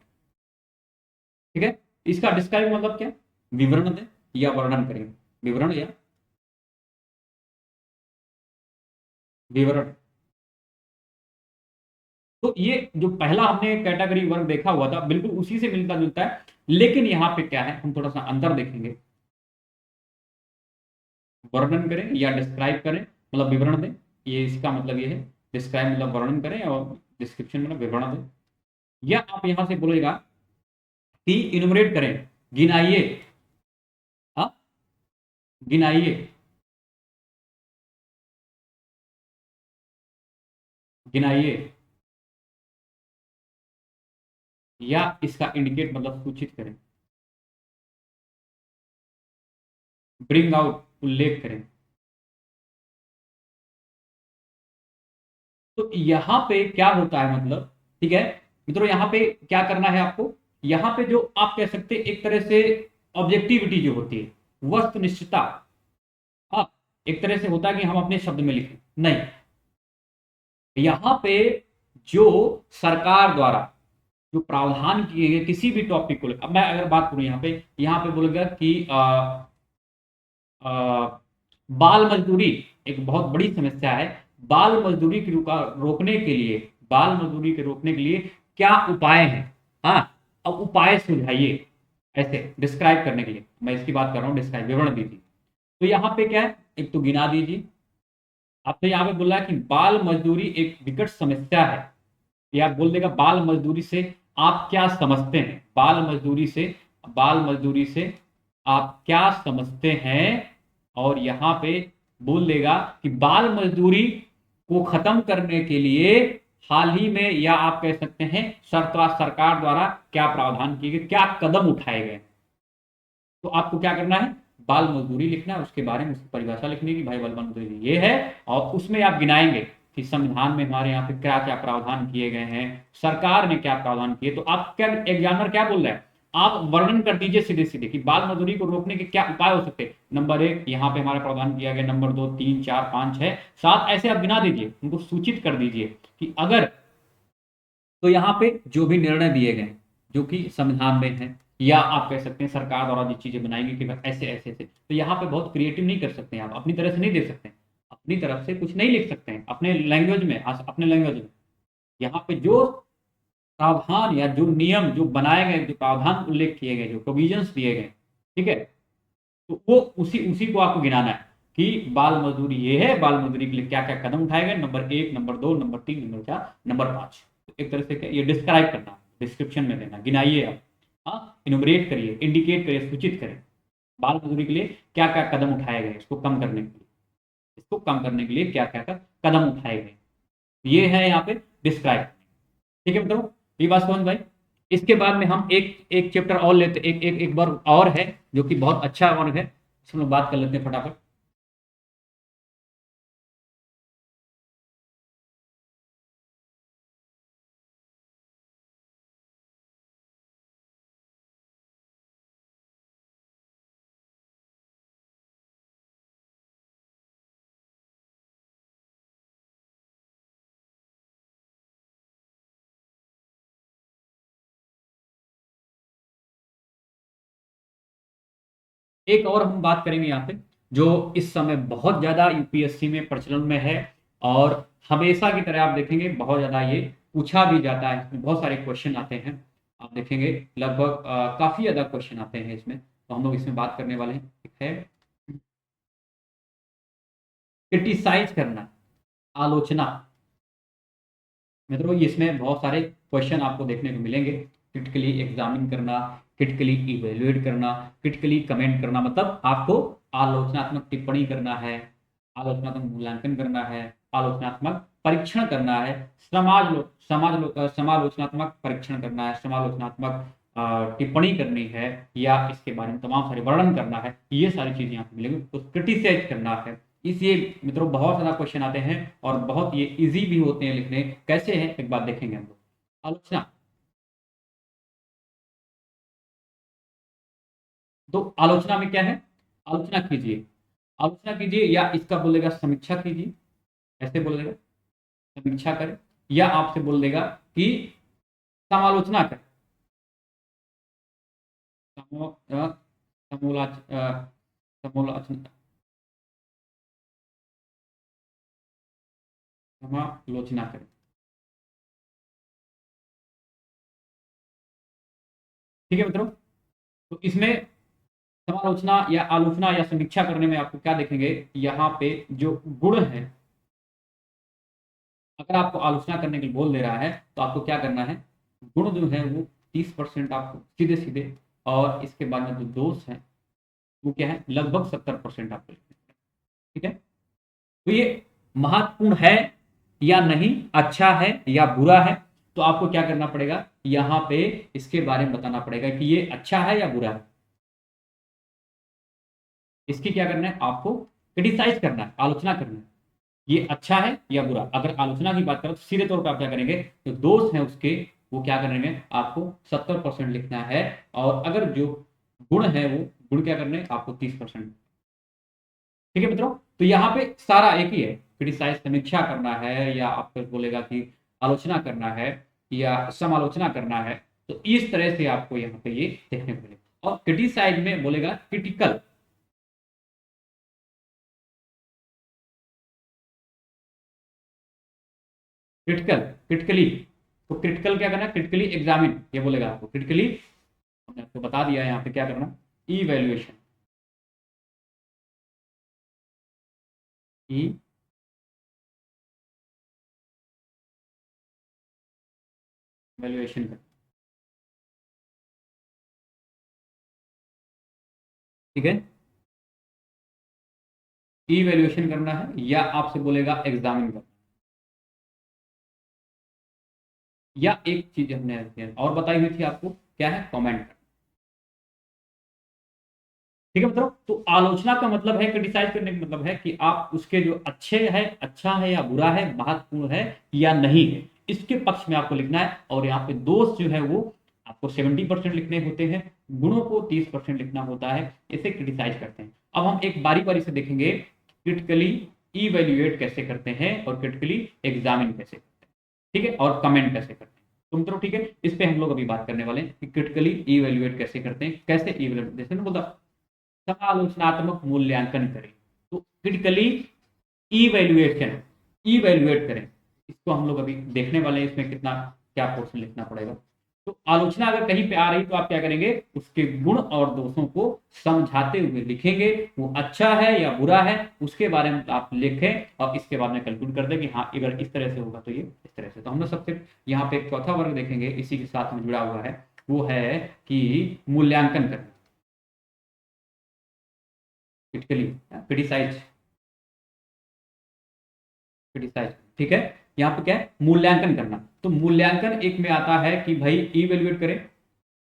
ठीक है। इसका डिस्क्राइब मतलब क्या, विवरण दें या वर्णन करें, विवरण या विवरण। तो ये जो पहला हमने कैटेगरी वर्ग देखा हुआ था बिल्कुल उसी से मिलता जुलता है, लेकिन यहाँ पे क्या है, हम थोड़ा सा अंदर देखेंगे। वर्णन करें या डिस्क्राइब करें मतलब विवरण दें, ये इसका मतलब ये है। डिस्क्राइब मतलब वर्णन करें और डिस्क्रिप्शन मतलब विवरण दें। या आप यहां से बोलेगा कि इनुमरेट करें, गिनाइए, हाँ, गिनाइए, गिनाइए। या इसका इंडिकेट मतलब सूचित करें, ब्रिंग आउट, उल्लेख करें। तो यहां पे क्या होता है मतलब, ठीक है मित्रों, यहां पे क्या करना है आपको, यहां पे जो आप कह सकते हैं एक तरह से ऑब्जेक्टिविटी जो होती है, वस्तुनिष्ठता। हाँ, एक तरह से होता है कि हम अपने शब्द में लिखें, नहीं, यहां पे जो सरकार द्वारा जो प्रावधान किए गए किसी भी टॉपिक को, अब मैं अगर बात करूं यहाँ पे बोलेगा कि बाल मजदूरी एक बहुत बड़ी समस्या है। बाल मजदूरी की रोकने के लिए, बाल मजदूरी के रोकने के लिए क्या उपाय हैं। हाँ, अब उपाय सुझाइए, ऐसे डिस्क्राइब करने के लिए मैं इसकी बात कर रहा हूँ, डिस्क्राइब विवरण दीजिए। तो यहाँ पे क्या है, एक तो गिना दीजिए। आपने यहाँ पे बोला कि बाल मजदूरी एक विकट समस्या है, या बोल देगा बाल मजदूरी से आप क्या समझते हैं, बाल मजदूरी से, बाल मजदूरी से आप क्या समझते हैं। और यहाँ पे बोल देगा कि बाल मजदूरी को खत्म करने के लिए हाल ही में, या आप कह सकते हैं सरकार सरकार द्वारा क्या प्रावधान किए गए, क्या कदम उठाए गए। तो आपको क्या करना है, बाल मजदूरी लिखना है, उसके बारे में उसकी परिभाषा लिखनी है कि भाई बाल मजदूरी ये है, और उसमें आप गिनाएंगे कि संविधान में हमारे यहाँ पे क्या क्या प्रावधान किए गए हैं, सरकार ने क्या प्रावधान किए। तो आप क्या, एग्जामिनर क्या बोल रहा है, आप वर्णन कर दीजिए सीधे सीधे कि बाल मजदूरी को रोकने के क्या उपाय हो सकते हैं। नंबर 1 यहाँ पे हमारा प्रावधान किया गया, नंबर 2 3 4 5 6 7, ऐसे आप गिना दीजिए, उनको सूचित कर दीजिए कि अगर, तो यहाँ पे जो भी निर्णय दिए गए जो कि संविधान में है, या आप कह सकते हैं सरकार द्वारा जो चीजें बनाएंगे कि ऐसे ऐसे ऐसे, तो यहाँ पे बहुत क्रिएटिव नहीं कर सकते हैं, आप अपनी तरह से नहीं दे सकते हैं, अपनी तरफ से कुछ नहीं लिख सकते हैं अपने लैंग्वेज में, अपने लैंग्वेज में। यहाँ पे जो प्रावधान या जो नियम जो बनाए गए, जो प्रावधान उल्लेख किए गए, जो प्रोविजंस दिए गए, ठीक है, तो वो उसी उसी को आपको गिनाना है कि बाल मजदूरी ये है, बाल मजदूरी के लिए क्या क्या कदम उठाए गए, number 1 number 2 number 3 number 4 number 5। एक तरह से क्या ये डिस्क्राइब करना, डिस्क्रिप्शन में देना, गिनाइए आप। हाँ, इनुमरेट करिए, इंडिकेट करिए, सूचित करें बाल मजदूरी के लिए क्या क्या कदम उठाए गए, इसको कम करने के लिए, इसको कम करने के लिए क्या क्या कदम उठाए गए, ये है यहाँ पे डिस्क्राइब। ठीक है मतलब, ये बात समझ भाई। इसके बाद में हम एक एक चैप्टर और लेते, एक एक एक बार और है जो कि बहुत अच्छा वर्ग है, इसमें लोग बात कर लेते हैं फटाफट। एक और हम बात करेंगे यहाँ पे, जो इस समय बहुत ज्यादा यूपीएससी में प्रचलन में है, और हमेशा की तरह आप देखेंगे बहुत ज्यादा ये पूछा भी जाता है, इसमें बहुत सारे क्वेश्चन आते हैं। आप देखेंगे लगभग काफी ज्यादा क्वेश्चन आते हैं इसमें, तो हम लोग इसमें बात करने वाले हैं। एक है क्रिटिसाइज करना, आलोचना। मित्रों इसमें बहुत सारे क्वेश्चन आपको देखने को मिलेंगे। क्रिटिकली एग्जामिन करना, क्रिटिकली इवेल्युएट करना, क्रिटिकली कमेंट करना, मतलब आपको आलोचनात्मक टिप्पणी करना है, आलोचनात्मक मूल्यांकन करना है, आलोचनात्मक परीक्षण करना है, समालोचनात्मक परीक्षण करना है, समालोचनात्मक टिप्पणी करनी है, या इसके बारे में तमाम सारे वर्णन करना है, ये सारी चीजें यहाँ पे मिलेंगी। तो क्रिटिसाइज करना है, इसलिए मित्रों बहुत ज्यादा क्वेश्चन आते हैं, और बहुत ये इजी भी होते हैं लिखने। कैसे हैं एक बात देखेंगे हम लोग। आलोचना, तो आलोचना में क्या है, आलोचना कीजिए, आलोचना कीजिए, या इसका बोलेगा समीक्षा कीजिए, ऐसे बोलेगा समीक्षा करें, या आपसे बोल देगा कि समालोचना करें, समो- अ, समोलाच समोलाचना, समालोचना करें। ठीक है मित्रों, तो इसमें समालोचना या आलोचना या समीक्षा करने में आपको क्या देखेंगे, यहाँ पे जो गुण है, अगर आपको आलोचना करने के लिए बोल दे रहा है तो आपको क्या करना है, गुण जो है वो 30% आपको सीधे सीधे, और इसके बाद में जो दोष है वो क्या है, लगभग 70% आपको लिखना है। ठीक है, तो ये महत्वपूर्ण है या नहीं, अच्छा है या बुरा है, तो आपको क्या करना पड़ेगा, यहाँ पे इसके बारे में बताना पड़ेगा कि ये अच्छा है या बुरा है। इसकी क्या करना है, आपको क्रिटिसाइज करना है, आलोचना करना है, ये अच्छा है या बुरा। अगर आलोचना की बात करें तो सीधे तौर पर आप क्या करेंगे, तो दोष है उसके, वो क्या करेंगे, आपको 70% लिखना है, और अगर जो गुण है वो गुण क्या करने हैं, आपको 30%। ठीक है मित्रों, तो यहाँ पे सारा एक ही है, क्रिटिसाइज समीक्षा करना है, या आपको बोलेगा कि आलोचना करना है, या समालोचना करना है। तो इस तरह से आपको यहाँ पे ये देखने को मिलेगा, और क्रिटिसाइज में बोलेगा क्रिटिकल, क्रिटिकल, क्रिटिकली, तो क्रिटिकल क्या करना, क्रिटिकली एग्जामिन, ये बोलेगा आपको क्रिटिकली, हमने आपको बता दिया यहाँ पे क्या करना, इवैल्यूएशन, इवैल्यूएशन कर, ठीक है, इवैल्यूएशन करना है, या आपसे बोलेगा एग्जामिन करना, या एक चीज हमने और बताई हुई थी आपको, क्या है, कमेंट, ठीक है। मतलब तो आलोचना का मतलब है, क्रिटिसाइज करने का मतलब है कि आप उसके जो अच्छे है, अच्छा है या बुरा है, महत्वपूर्ण है या नहीं है, इसके पक्ष में आपको लिखना है। और यहाँ पे दोष जो है वो आपको 70% लिखने होते हैं, गुणों को 30% लिखना होता है, इसे क्रिटिसाइज करते हैं। अब हम एक बारी बारी से देखेंगे क्रिटिकली इवेल्युएट कैसे करते हैं और क्रिटिकली एग्जामिन कैसे करते हैं, ठीक है, और कमेंट कैसे करते हैं। तुम तो ठीक है, इस पे हम लोग अभी बात करने वाले हैं कि क्रिटिकली इवेल्युएट कैसे करते हैं, कैसे इवेल्युएट, जैसे मैं बोलता समालोचनात्मक मूल्यांकन करें, तो क्रिटिकली इवेल्युएशन, इवेल्युएट करें, इसको हम लोग अभी देखने वाले हैं, इसमें कितना क्या पोर्शन लिखना पड़ेगा। तो आलोचना अगर कहीं पे आ रही तो आप क्या करेंगे, उसके गुण और दोषों को समझाते हुए लिखेंगे, वो अच्छा है या बुरा है उसके बारे में आप लिखें, और इसके बाद में कंक्लूड कर दें कि हाँ अगर इस तरह से होगा तो ये इस तरह से। तो हम लोग सबसे यहाँ पे एक चौथा वर्ग देखेंगे, इसी के साथ में जुड़ा हुआ है, वो है कि मूल्यांकन करना, क्रिटिकली क्रिटिसाइज, क्रिटिसाइज, ठीक है। यहाँ पे क्या है, मूल्यांकन करना, तो मूल्यांकन एक में आता है कि भाई इवेल्युएट करें,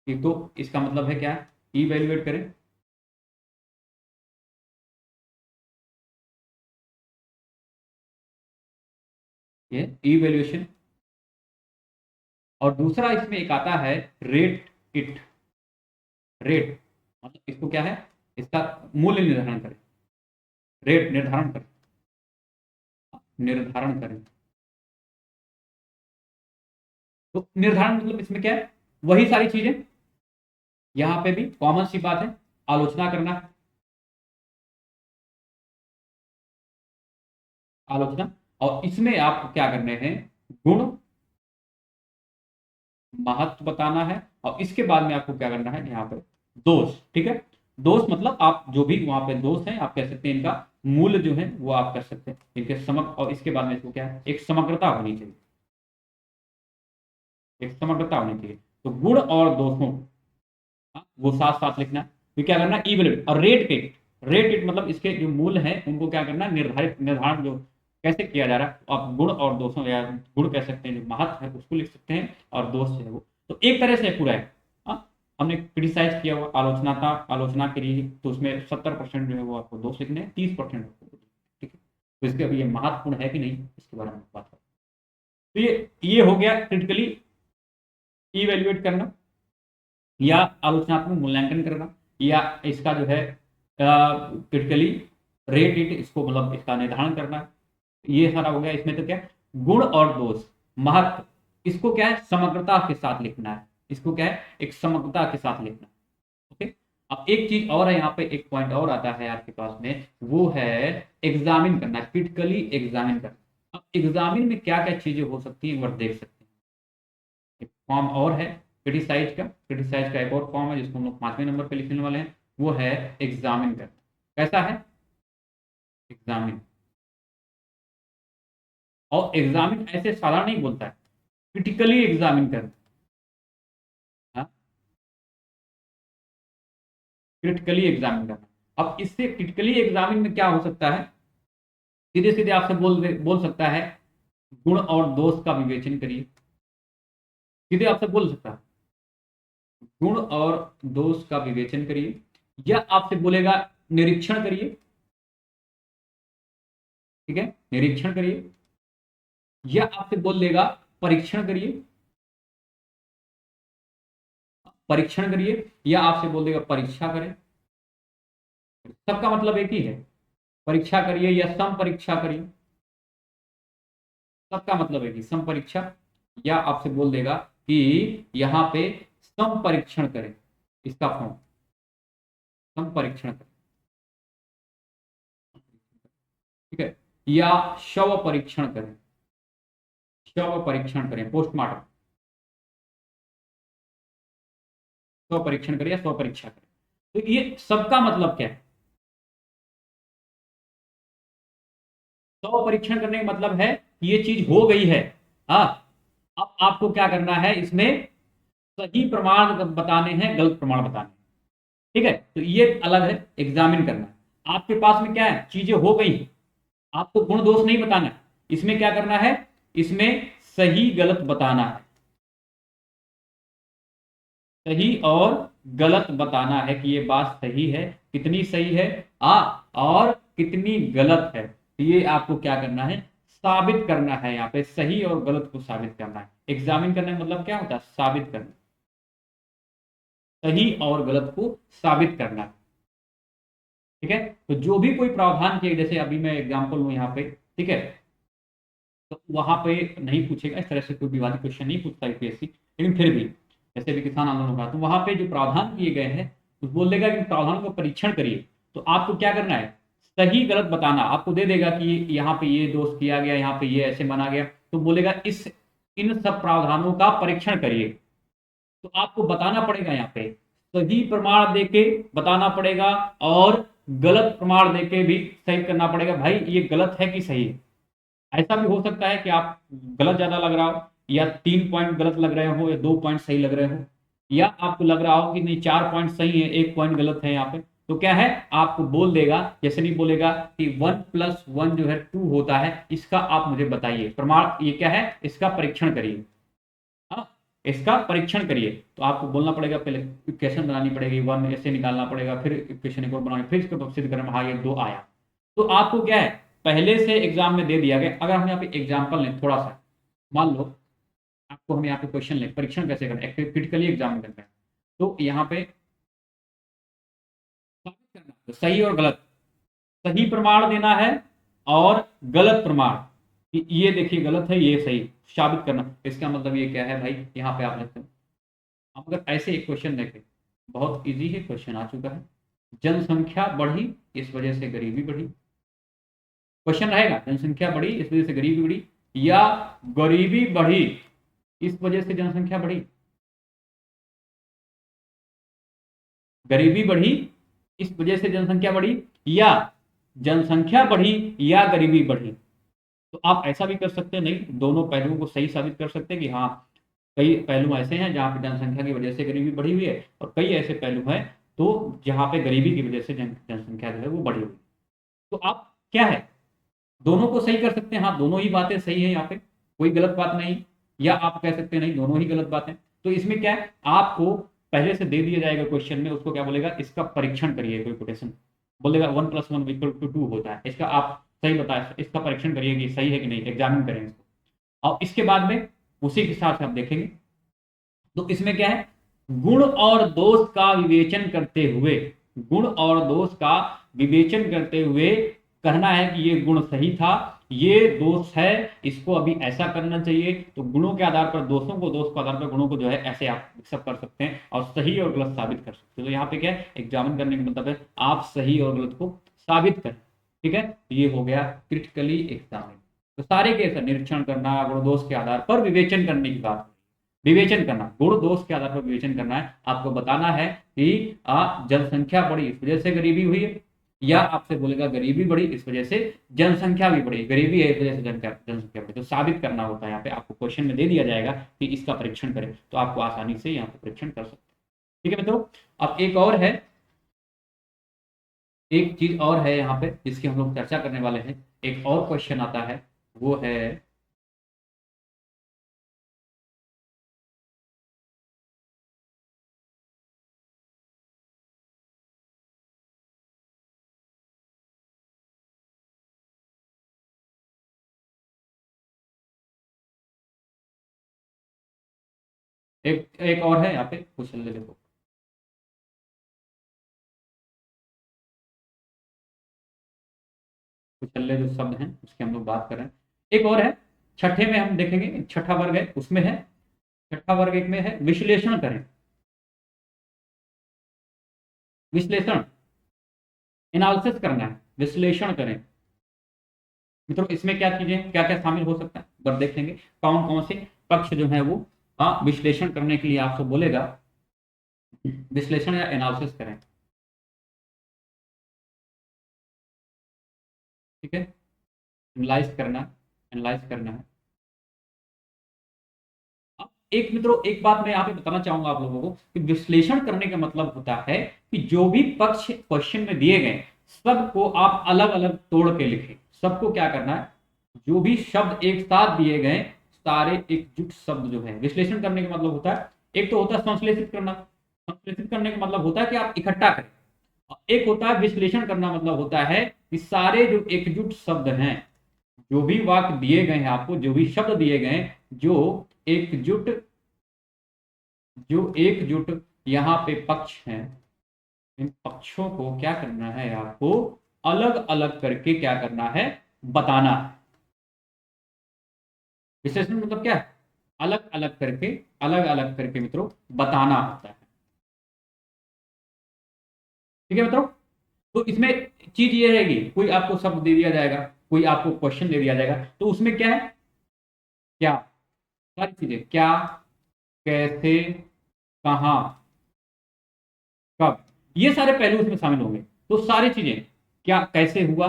एक तो इसका मतलब है क्या, इवेल्युएट करें, ये इवेल्युएशन। और दूसरा इसमें एक आता है रेट इट, रेट मतलब इसको क्या है, इसका मूल्य निर्धारण करें, रेट निर्धारण करें, निर्धारण करें। तो निर्धारण मतलब इसमें क्या है, वही सारी चीजें, यहां पे भी कॉमन सी बात है, आलोचना करना, आलोचना, और इसमें आप क्या करने हैं, गुण, महत्व बताना है, और इसके बाद में आपको क्या करना है यहाँ पे, दोष, ठीक है। दोष मतलब आप जो भी वहां पे दोष है आप कह सकते हैं, इनका मूल्य जो है वो आप कर सकते हैं, इनके समग्र, और इसके बाद में इसको क्या है, एक समग्रता होनी चाहिए, एक समग्रता होनी चाहिए। तो गुण और दोषों, हाँ, वो साथ साथ लिखना है, फिर क्या करना, इवेल्युएट और रेट इट, रेट इट मतलब इसके जो मूल्य है उनको क्या करना, निर्धारित, निर्धारण जो कैसे किया जा रहा है, तो आप गुण और दोषों, या गुण कह सकते हैं, जो महत्व है उसको लिख सकते हैं, और दोष जो है वो, तो एक तरह से पूरा है। हाँ, हमने क्रिटिसाइज किया हुआ आलोचना था, आलोचना करी, तो उसमें 70% जो है वो आपको दोष लिखने हैं, 30% ठीक है। तो इसके अभी ये महत्वपूर्ण है कि नहीं इसके बारे में बात करें। तो ये हो गया क्रिटिकली इवेल्युएट करना, या आलोचनात्मक मूल्यांकन करना, या इसका जो है क्रिटिकली रेट इट, इसको मतलब इसका निर्धारण करना, ये सारा हो गया। इसमें तो क्या, गुण और दोष, महत्व, इसको क्या है, समग्रता के साथ लिखना है, इसको क्या है, एक समग्रता के साथ लिखना है, ओके। अब एक चीज और है यहाँ पे, एक पॉइंट और आता है आपके पास में, वो है एग्जामिन करना, क्रिटिकली एग्जामिन करना। अब एग्जामिन में क्या क्या चीजें हो सकती है वह देख सकते हैं। एक फॉर्म और है क्रिटिसाइज का, क्रिटिसाइज का एक और फॉर्म है जिसको हम लोग 5वें नंबर पे लिखने वाले हैं, वो है एग्जामिन करना। कैसा है, एग्जामिन, और एग्जामिन ऐसे साधारण नहीं बोलता है, क्रिटिकली एग्जामिन करना, हाँ, क्रिटिकली एग्जामिन करना। अब इससे क्रिटिकली एग्जामिन में क्या हो सकता है, सीधे सीधे आपसे बोल सकता है गुण और दोष का विवेचन करिए, सीधे आपसे बोल सकता है गुण और दोष का विवेचन करिए, या आपसे बोलेगा निरीक्षण करिए, ठीक है, निरीक्षण करिए, या आपसे बोल देगा परीक्षण करिए, परीक्षण करिए, या आपसे बोल देगा परीक्षा करें, सबका मतलब एक ही है, परीक्षा करिए या सम परीक्षा करिए, सबका मतलब एक ही, सम परीक्षा, या आपसे बोल देगा कि यहाँ पे सम परीक्षण करें, इसका फॉर्म, सम परीक्षण करें, ठीक है, या शव परीक्षण करें, शव परीक्षण करें, पोस्टमार्टम, शव परीक्षण करें या स्व परीक्षा करें। तो ये सबका मतलब क्या है? शव परीक्षण करने का मतलब है कि ये चीज हो गई है। हाँ, अब आपको क्या करना है, इसमें सही प्रमाण बताने हैं, गलत प्रमाण बताने हैं। ठीक है, तो ये अलग है, एग्जामिन करना है। आपके पास में क्या है, चीजें हो गई हैं, आपको गुण दोष नहीं बताना है। इसमें क्या करना है, इसमें सही गलत बताना है, सही और गलत बताना है कि ये बात सही है, कितनी सही है आ और कितनी गलत है। तो ये आपको क्या करना है, साबित करना है। यहाँ पे सही और गलत को साबित करना है। एग्जामिन करने का मतलब क्या होता है, साबित करना, सही और गलत को साबित करना है। ठीक है, तो जो भी कोई प्रावधान किए, जैसे अभी मैं एग्जाम्पल लूँ यहाँ पे, ठीक है, तो वहां पे नहीं पूछेगा इस तरह से, कोई विवादित क्वेश्चन नहीं पूछता यूपीएससी, लेकिन फिर भी जैसे भी किसान आंदोलन होगा, तो वहां पे जो प्रावधान किए गए हैं तो बोल देगा कि प्रावधान का परीक्षण करिए। तो आपको क्या करना है, सही गलत बताना। आपको दे देगा कि यहाँ पे ये दोष किया गया, यहाँ पे ये ऐसे माना गया, तो बोलेगा इस इन सब प्रावधानों का परीक्षण करिए। तो आपको बताना पड़ेगा, यहाँ पे सही प्रमाण देके बताना पड़ेगा और गलत प्रमाण देके भी सही करना पड़ेगा, भाई ये गलत है कि सही है। ऐसा भी हो सकता है कि आप गलत ज्यादा लग रहा हो, या 3 पॉइंट गलत लग रहे हो, या 2 पॉइंट सही लग रहे हो, या आपको लग रहा हो कि नहीं 4 पॉइंट सही है, 1 पॉइंट गलत है यहाँ पे। तो क्या है, आपको बोल देगा, जैसे नहीं बोलेगा कि 1+1 जो है 2 होता है, इसका आप मुझे बताइए प्रमाण, ये क्या है, इसका परीक्षण करिए। हाँ, इसका परीक्षण करिए। तो आपको बोलना पड़ेगा, पहले इक्वेशन बनानी पड़ेगी, 1 ऐसे निकालना पड़ेगा, फिर इक्वेशन एक और बनानी, फिर इसको सिद्ध करना, हाँ ये 2 आया। तो आपको क्या है, पहले से एग्जाम में दे दिया गया। अगर हम यहाँ पे एग्जाम्पल लें थोड़ा सा, मान लो आपको हम यहाँ पे क्वेश्चन लें, परीक्षण कैसे करना है, क्रिटिकली एग्जाम करना है, तो यहाँ पे साबित करना है, तो सही और गलत, सही प्रमाण देना है और गलत प्रमाण कि ये देखिए गलत है, ये सही, साबित करना। इसका मतलब ये क्या है भाई, यहाँ पे आप लिखते हैं, हम अगर ऐसे एक क्वेश्चन देखें, बहुत इजी है, क्वेश्चन आ चुका है, जनसंख्या बढ़ी इस वजह से गरीबी बढ़ी। क्वेश्चन रहेगा, जनसंख्या बढ़ी इस वजह से गरीबी बढ़ी, या गरीबी बढ़ी इस वजह से जनसंख्या बढ़ी। गरीबी बढ़ी इस वजह से जनसंख्या बढ़ी, या जनसंख्या बढ़ी या गरीबी बढ़ी। तो आप ऐसा भी कर सकते हैं, नहीं दोनों पहलुओं को सही साबित कर सकते हैं कि हाँ, कई पहलू ऐसे हैं जहाँ पे जनसंख्या की वजह से गरीबी बढ़ी हुई है, और कई ऐसे पहलू हैं तो जहाँ पे गरीबी की वजह से जनसंख्या जो है वो बढ़ी हुई है। तो आप क्या है, दोनों को सही कर सकते हैं, हाँ दोनों ही बातें सही है, यहाँ पे कोई गलत बात नहीं। या आप कह सकते हैं नहीं दोनों ही गलत बातें। तो इसमें क्या है, आपको पहले से दे दिया जाएगा क्वेश्चन में, उसको क्या बोलेगा, इसका परीक्षण करिए, कोई कोटेशन बोलेगा 1+1=2 होता है, इसका आप सही बताए, इसका परीक्षण करिए कि सही है कि नहीं, एग्जामिन करें इसको। और इसके बाद में उसी के साथ आप देखेंगे, तो इसमें क्या है, गुण और दोष का विवेचन करते हुए, गुण और दोष का विवेचन करते हुए कहना है कि ये गुण सही था, ये दोष है, इसको अभी ऐसा करना चाहिए। तो गुणों के आधार पर दोषों को, दोष के आधार पर गुणों को जो है ऐसे आप सब कर सकते हैं और सही और गलत साबित कर सकते हैं। तो यहाँ पे क्या है, एग्जामिन करने का मतलब है आप सही और गलत को साबित करें। ठीक है, ये हो गया क्रिटिकली एग्जामिन। तो सारे केस निरीक्षण करना, गुण दोष के आधार पर विवेचन करने की बात, विवेचन करना, गुण दोष के आधार पर विवेचन करना है। आपको बताना है कि जनसंख्या बढ़ी इस वजह से गरीबी हुई है, या आपसे बोलेगा गरीबी बढ़ी इस वजह से जनसंख्या भी बढ़ी, गरीबी है इस वजह से जनसंख्या बढ़ी। तो साबित करना होता है, यहाँ पे आपको क्वेश्चन में दे दिया जाएगा कि इसका परीक्षण करें, तो आपको आसानी से यहाँ पे परीक्षण कर सकते हैं। ठीक है मित्रों, अब एक और है, एक चीज और है यहाँ पे जिसकी हम लोग चर्चा करने वाले हैं। एक और क्वेश्चन आता है, वो है, एक एक और है यहाँ पे, क्वेश्चन ले देखो, कुचल्ले जो शब्द हैं उसकी हम लोग बात कर रहे हैं। एक और है, छठे में हम देखेंगे, छठा वर्ग है उसमें है, छठा वर्ग एक में है, विश्लेषण करें, विश्लेषण, एनालिसिस करना है, विश्लेषण करें। मित्रों इसमें क्या चीजें, क्या क्या शामिल हो सकता है, पर देख लेंगे कौन कौन से पक्ष जो है वो विश्लेषण करने के लिए आपसे बोलेगा, विश्लेषण या एनालिसिस करें। ठीक है, एनालाइज करना, एनालाइज करना है। अब एक मित्रों, एक बात मैं यहाँ पे बताना चाहूंगा आप लोगों को कि विश्लेषण करने का मतलब होता है कि जो भी पक्ष क्वेश्चन में दिए गए सबको आप अलग अलग तोड़ के लिखें। सबको क्या करना है, जो भी शब्द एक साथ दिए गए सारे एकजुट शब्द जो है, विश्लेषण करने का मतलब होता है, एक तो होता है संश्लेषित करना, संश्लेषित करने का मतलब होता है कि आप इकट्ठा करें, और एक होता है विश्लेषण करना, मतलब होता है कि सारे जो एकजुट शब्द हैं, जो भी वाक्य दिए गए हैं आपको, जो भी शब्द दिए गए हैं, एकजुट जो एकजुट यहाँ पे पक्ष हैं, इन पक्षों को क्या करना है आपको, अलग अलग करके क्या करना है, बताना है। विश्लेषण मतलब क्या है, अलग अलग करके, अलग अलग करके मित्रों बताना होता है। ठीक है मित्रों, तो इसमें चीज ये रहेगी, कोई आपको शब्द दे दिया जाएगा, कोई आपको क्वेश्चन दे दिया जाएगा, तो उसमें क्या है, क्या, सारी चीजें, क्या, कैसे, कहां, कब, ये सारे पहलू उसमें शामिल होंगे। तो सारी चीजें, क्या कैसे हुआ,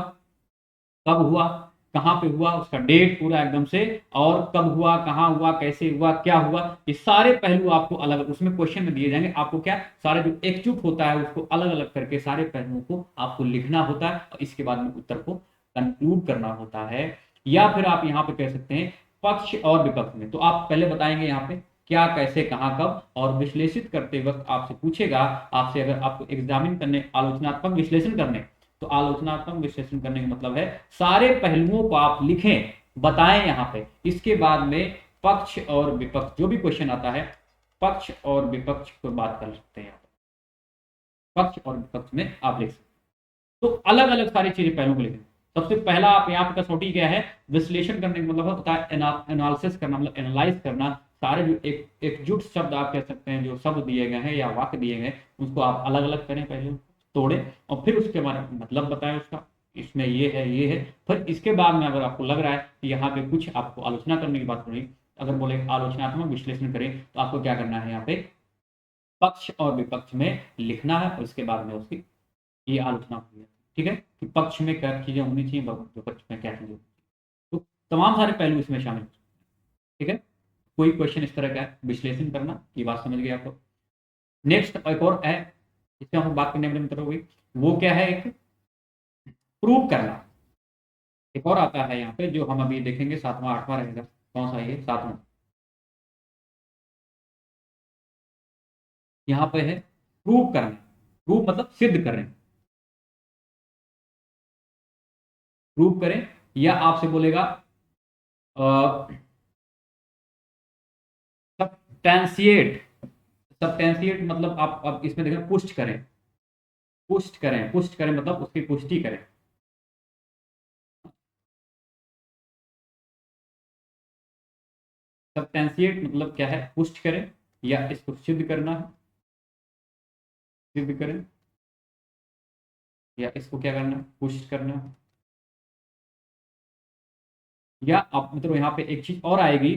कब हुआ, कहां पे हुआ, उसका डेट पूरा एकदम से, और कब हुआ, कहां हुआ, कैसे हुआ, क्या हुआ, ये सारे पहलू आपको अलग अलग उसमें क्वेश्चन में दिए जाएंगे। आपको क्या, सारे जो एकजुट होता है उसको अलग अलग करके सारे पहलुओं को आपको लिखना होता है, और इसके बाद में उत्तर को कंक्लूड करना होता है। या फिर आप यहाँ पे कह सकते हैं पक्ष और विपक्ष में, तो आप पहले बताएंगे यहाँ पे क्या, कैसे, कहां, कब, और विश्लेषित करते वक्त आपसे पूछेगा, आपसे अगर आपको एग्जामिन करने, आलोचनात्मक विश्लेषण करने, तो आलोचनात्मक विश्लेषण करने का मतलब है सारे पहलुओं को आप लिखें, बताएं यहाँ पे, इसके बाद में पक्ष और विपक्ष जो भी क्वेश्चन आता है, पक्ष और विपक्ष को बात कर सकते हैं, पक्ष और विपक्ष में आप लिख सकते हैं। तो अलग अलग सारी चीजें पहलुओं को लिखें। सबसे पहला आप यहाँ पे कसौटी क्या है, विश्लेषण करने का मतलब होता है एनालिसिस करना, मतलब एनालाइज करना। सारे जो एकजुट शब्द आप कह सकते हैं, जो शब्द दिए गए हैं या वाक्य दिए गए, उसको आप अलग अलग करें, पहले तोड़े, और फिर उसके बारे में मतलब बताएं उसका, इसमें ये है, ये है। फिर इसके बाद में अगर आपको लग रहा है कि यहाँ पे कुछ आपको आलोचना करने की बात हो रही, अगर बोले आलोचनात्मक विश्लेषण करें, तो आपको क्या करना है, यहाँ पे पक्ष और विपक्ष में लिखना है, और इसके बाद में उसकी ये आलोचना हुई है। ठीक है, कि पक्ष में क्या चीजें होनी चाहिए, विपक्ष में क्या चीजें, तो तमाम सारे पहलू इसमें शामिल हैं। ठीक है, कोई क्वेश्चन इस तरह का है, विश्लेषण करना, ये बात समझ गए आपको। नेक्स्ट एक और है, इसमें हम बात करने वाले मित्र हो गई, वो क्या है, एक प्रूव करना। एक और आता है यहाँ पे जो हम अभी देखेंगे, सातवां आठवां रहेगा, कौन सा, ये सातवां, यहाँ पे है प्रूव करना। प्रूव मतलब सिद्ध करें, प्रूव करें, या आपसे बोलेगा सब्सटेंशिएट। सब्सटेंशिएट मतलब आप इसमें देखें पुष्ट करें, पुष्ट करें, पुष्ट करें मतलब उसकी पुष्टि करें। सब्सटेंशिएट मतलब क्या है, पुष्ट करें, या इसको सिद्ध करना है, सिद्ध करें, या इसको क्या करना है, पुष्ट करना है। या आप मतलब यहाँ पे एक चीज और आएगी,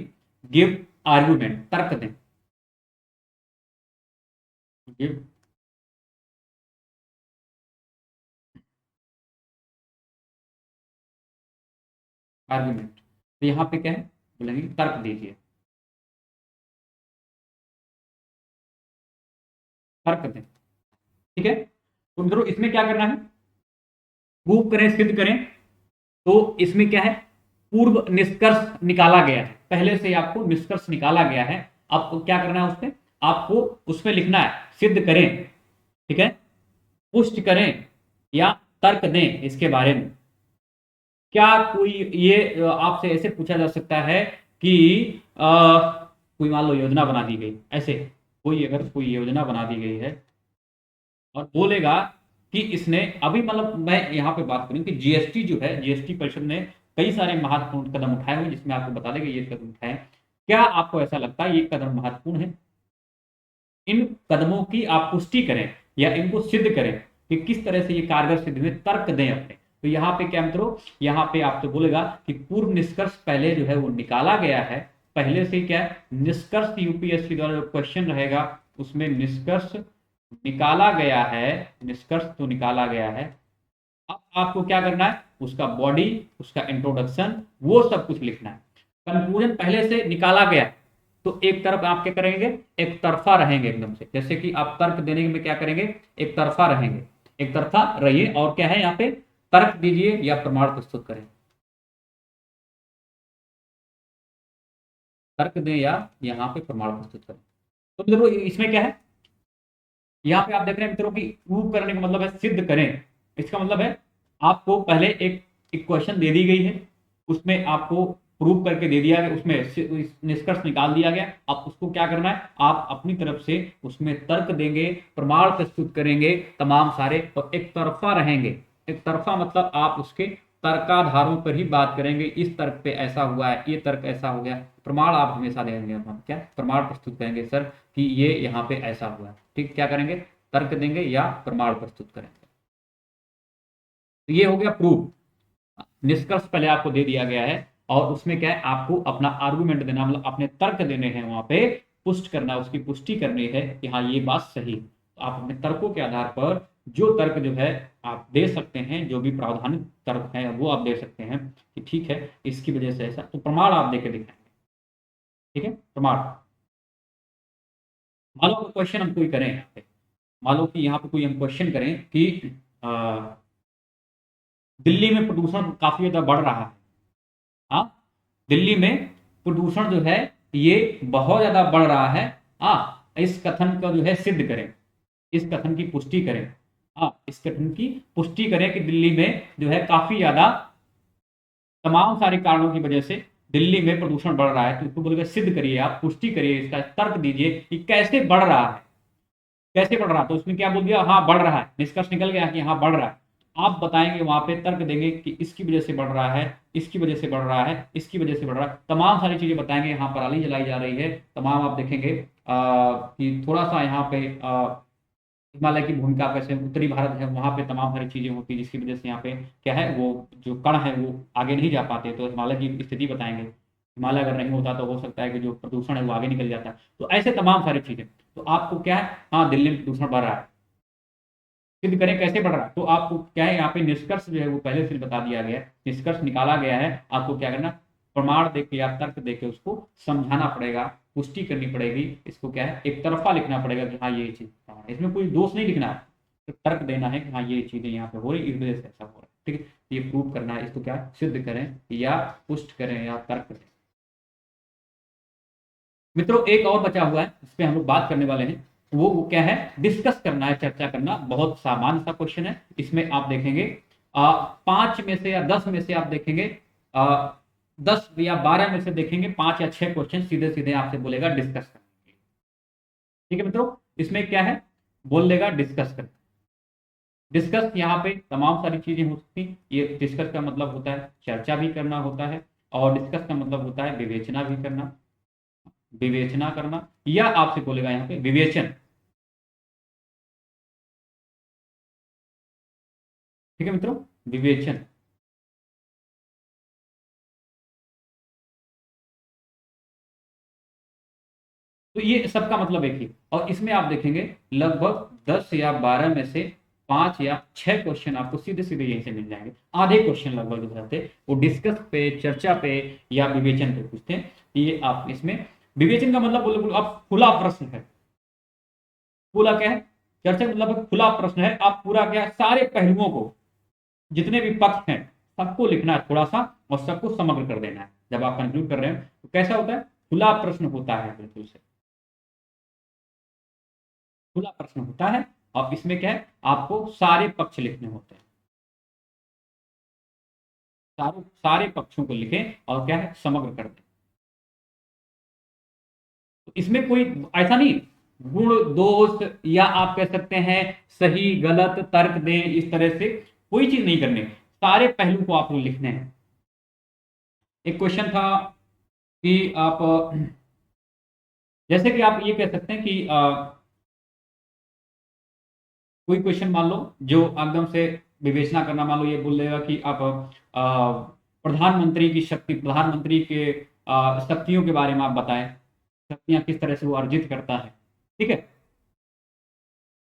गिव आर्गुमेंट, तर्क दें, गिव आर्गुमेंट, तो यहाँ पे क्या है, बोलेंगे तर्क दीजिए, तर्क दें। ठीक है, तो मित्रों इसमें क्या करना है, प्रूव करें, सिद्ध करें, तो इसमें क्या है, पूर्व निष्कर्ष निकाला गया है, पहले से आपको निष्कर्ष निकाला गया है, आपको क्या करना है, उसमें आपको उसमें लिखना है, सिद्ध करें, ठीक है, पुष्ट करें, या तर्क दें इसके बारे में। क्या कोई ये आपसे ऐसे पूछा जा सकता है कि कोई मान लो योजना बना दी गई, ऐसे कोई अगर कोई योजना बना दी गई है, और बोलेगा कि इसने अभी, मतलब मैं यहाँ पे बात करूँ कि जीएसटी जो है, जीएसटी परिषद ने कई सारे महत्वपूर्ण कदम उठाए हुए, जिसमें आपको बता देंगे ये कदम उठाए, क्या आपको ऐसा लगता है ये कदम महत्वपूर्ण है, इन कदमों की आप पुष्टि करें या इनको सिद्ध करें कि किस तरह से ये कारगर सिद्ध हुए, तर्क दें अपने, तो यहाँ पे क्या मित्रों, यहाँ पे आपसे बोलेगा कि पूर्व निष्कर्ष पहले जो है वो निकाला गया है, पहले से क्या है निष्कर्ष, यूपीएससी द्वारा जो क्वेश्चन रहेगा उसमें निष्कर्ष निकाला गया है, निष्कर्ष तो निकाला गया है। अब आपको क्या करना है, उसका बॉडी, उसका इंट्रोडक्शन, वो सब कुछ लिखना है। कंक्लूजन पहले से निकाला गया तो एक तरफ आप क्या करेंगे, एक तरफा रहेंगे एकदम से, जैसे कि आप तर्क देने में क्या करेंगे, एक तरफा रहेंगे, एक तरफा रहिए, और क्या है यहाँ पे तर्क दीजिए या प्रमाण प्रस्तुत करें, तर्क दें या यहाँ पे प्रमाण प्रस्तुत करें। तो मित्रों इसमें क्या है, यहाँ पे आप देख रहे हैं मित्रों की प्रूव करने का मतलब है सिद्ध करें, इसका मतलब है आपको पहले एक इक्वेशन दे दी गई है, उसमें आपको प्रूव करके दे दिया गया, उसमें निष्कर्ष निकाल दिया गया, आप उसको क्या करना है, आप अपनी तरफ से उसमें तर्क देंगे, प्रमाण प्रस्तुत करेंगे तमाम सारे, और एक तरफा रहेंगे। एक तरफा मतलब आप उसके तर्काधारों पर ही बात करेंगे, इस तर्क पे ऐसा हुआ है, ये तर्क ऐसा हो गया, प्रमाण आप हमेशा देंगे, हम क्या प्रमाण प्रस्तुत करेंगे सर कि ये यहाँ पे ऐसा हुआ है, ठीक, क्या करेंगे, तर्क देंगे या प्रमाण प्रस्तुत करेंगे। तो ये हो गया प्रूफ, निष्कर्ष पहले आपको दे दिया गया है, और उसमें क्या है आपको अपना आर्गुमेंट देना, मतलब अपने तर्क देने हैं, वहां पे पुष्ट करना, उसकी पुष्टि करनी है कि हाँ ये बात सही। तो आप अपने तर्कों के आधार पर जो तर्क जो है आप दे सकते हैं, जो भी प्रावधानिक तर्क है वो आप दे सकते हैं कि ठीक है इसकी वजह से ऐसा, तो प्रमाण आप देके दिखाएंगे, ठीक है, प्रमाण। मान लो क्वेश्चन हम कोई करें यहाँ पे, मान लो कि यहाँ पे कोई हम क्वेश्चन करें कि दिल्ली में प्रदूषण काफी ज्यादा बढ़ रहा है, हाँ, दिल्ली में प्रदूषण जो है ये बहुत ज्यादा बढ़ रहा है, हाँ, इस कथन का जो है सिद्ध करें, इस कथन की पुष्टि करें, हाँ, इस कथन की पुष्टि करें कि दिल्ली में जो है काफी ज्यादा तमाम सारे कारणों की वजह से दिल्ली में प्रदूषण बढ़ रहा है, तो इसको बोलेगा सिद्ध करिए, आप पुष्टि करिए, इसका तर्क दीजिए कि कैसे बढ़ रहा है, कैसे बढ़ रहा है। तो उसमें क्या बोल दिया, हाँ बढ़ रहा है, निष्कर्ष निकल गया कि हाँ बढ़ रहा है। आप बताएंगे वहां पे तर्क देंगे कि इसकी वजह से बढ़ रहा है, इसकी वजह से बढ़ रहा है, इसकी वजह से बढ़ रहा है, तमाम सारी चीजें बताएंगे। यहाँ पराली जलाई जा रही है, तमाम आप देखेंगे कि थोड़ा सा यहाँ पे हिमालय की भूमिका कैसे, उत्तरी भारत है वहां पे तमाम सारी चीजें होती है, जिसकी वजह से यहाँ पे क्या है वो जो कण है वो आगे नहीं जा पाते, तो हिमालय की स्थिति बताएंगे। हिमालय अगर नहीं होता तो हो सकता है कि जो प्रदूषण है वो आगे निकल जाता है। तो ऐसे तमाम सारी चीजें, तो आपको क्या है, हाँ दिल्ली में प्रदूषण बढ़ रहा है, सिद्ध करें कैसे बढ़ रहा है। तो आपको क्या है यहाँ पे निष्कर्ष जो है वो पहले से बता दिया गया है, निष्कर्ष निकाला गया है, आपको क्या करना, प्रमाण देके या तर्क देके उसको समझाना पड़ेगा, पुष्टि करनी पड़ेगी, इसको क्या है एक तरफा लिखना पड़ेगा कि हाँ ये चीज, इसमें कोई दोष नहीं लिखना है, तो तर्क देना है कि हाँ ये चीजें यहाँ पे हो रही, इस वजह से ऐसा हो रहा है, ठीक है, ये प्रूव करना है, इसको क्या सिद्ध करें या पुष्ट करें या तर्क करें। मित्रों एक और बचा हुआ है, इस पे हम लोग बात करने वाले हैं, वो क्या है, डिस्कस करना है, चर्चा करना, बहुत सामान्य सा क्वेश्चन है। इसमें आप देखेंगे 5 में से या 10 में से आप देखेंगे 10 या 12 में से देखेंगे 5 या 6 क्वेश्चन सीधे सीधे आपसे बोलेगा डिस्कस करने के लिए। ठीक है मित्रों, इसमें क्या है, बोल देगा डिस्कस कर, डिस्कस यहाँ पे तमाम सारी चीजें हो सकती, ये डिस्कस का मतलब होता है चर्चा भी करना होता है, और डिस्कस का मतलब होता है विवेचना भी करना, विवेचना करना, या आपसे बोलेगा यहाँ पे विवेचन। ठीक है मित्रों, विवेचन। तो ये सबका मतलब एक ही, और इसमें आप देखेंगे लगभग 10 या 12 में से 5 या 6 क्वेश्चन आपको सीधे सीधे यहीं से मिल जाएंगे। आधे क्वेश्चन लगभग जो रहते वो डिस्कस पे, चर्चा पे या विवेचन पे पूछते हैं। ये आप इसमें विवेचन का मतलब बोलो आप खुला प्रश्न है, खुला क्या है, चर्चा का मतलब खुला प्रश्न है, आप पूरा क्या है, सारे पहलुओं को, जितने भी पक्ष हैं सबको लिखना है थोड़ा सा, और सबको समग्र कर देना है। जब आप कंक्लूड कर रहे हैं तो कैसा होता है, खुला प्रश्न होता है, बिल्कुल से खुला प्रश्न होता है। और इसमें क्या है, आपको सारे पक्ष लिखने होते हैं, सारे सारे पक्षों को लिखें और क्या है समग्र कर दें। तो इसमें कोई ऐसा नहीं गुण दोष, या आप कह सकते हैं सही गलत तर्क दें, इस तरह से कोई चीज नहीं करनी, सारे पहलू को आपको लिखने हैं। एक क्वेश्चन था कि आप जैसे कि आप ये कह सकते हैं कि कोई क्वेश्चन मान लो जो एकदम से विवेचना करना, मान लो ये बोल देगा कि आप प्रधानमंत्री की शक्ति, प्रधानमंत्री के शक्तियों के बारे में आप बताएं, शक्तियां किस तरह से वो अर्जित करता है, ठीक है।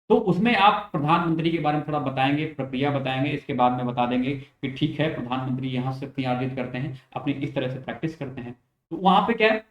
तो उसमें आप प्रधानमंत्री के बारे में थोड़ा बताएंगे, प्रक्रिया बताएंगे, इसके बाद में बता देंगे कि ठीक है प्रधानमंत्री यहाँ शक्तियां अर्जित करते हैं, अपनी इस तरह से प्रैक्टिस करते हैं। तो वहां पे क्या है,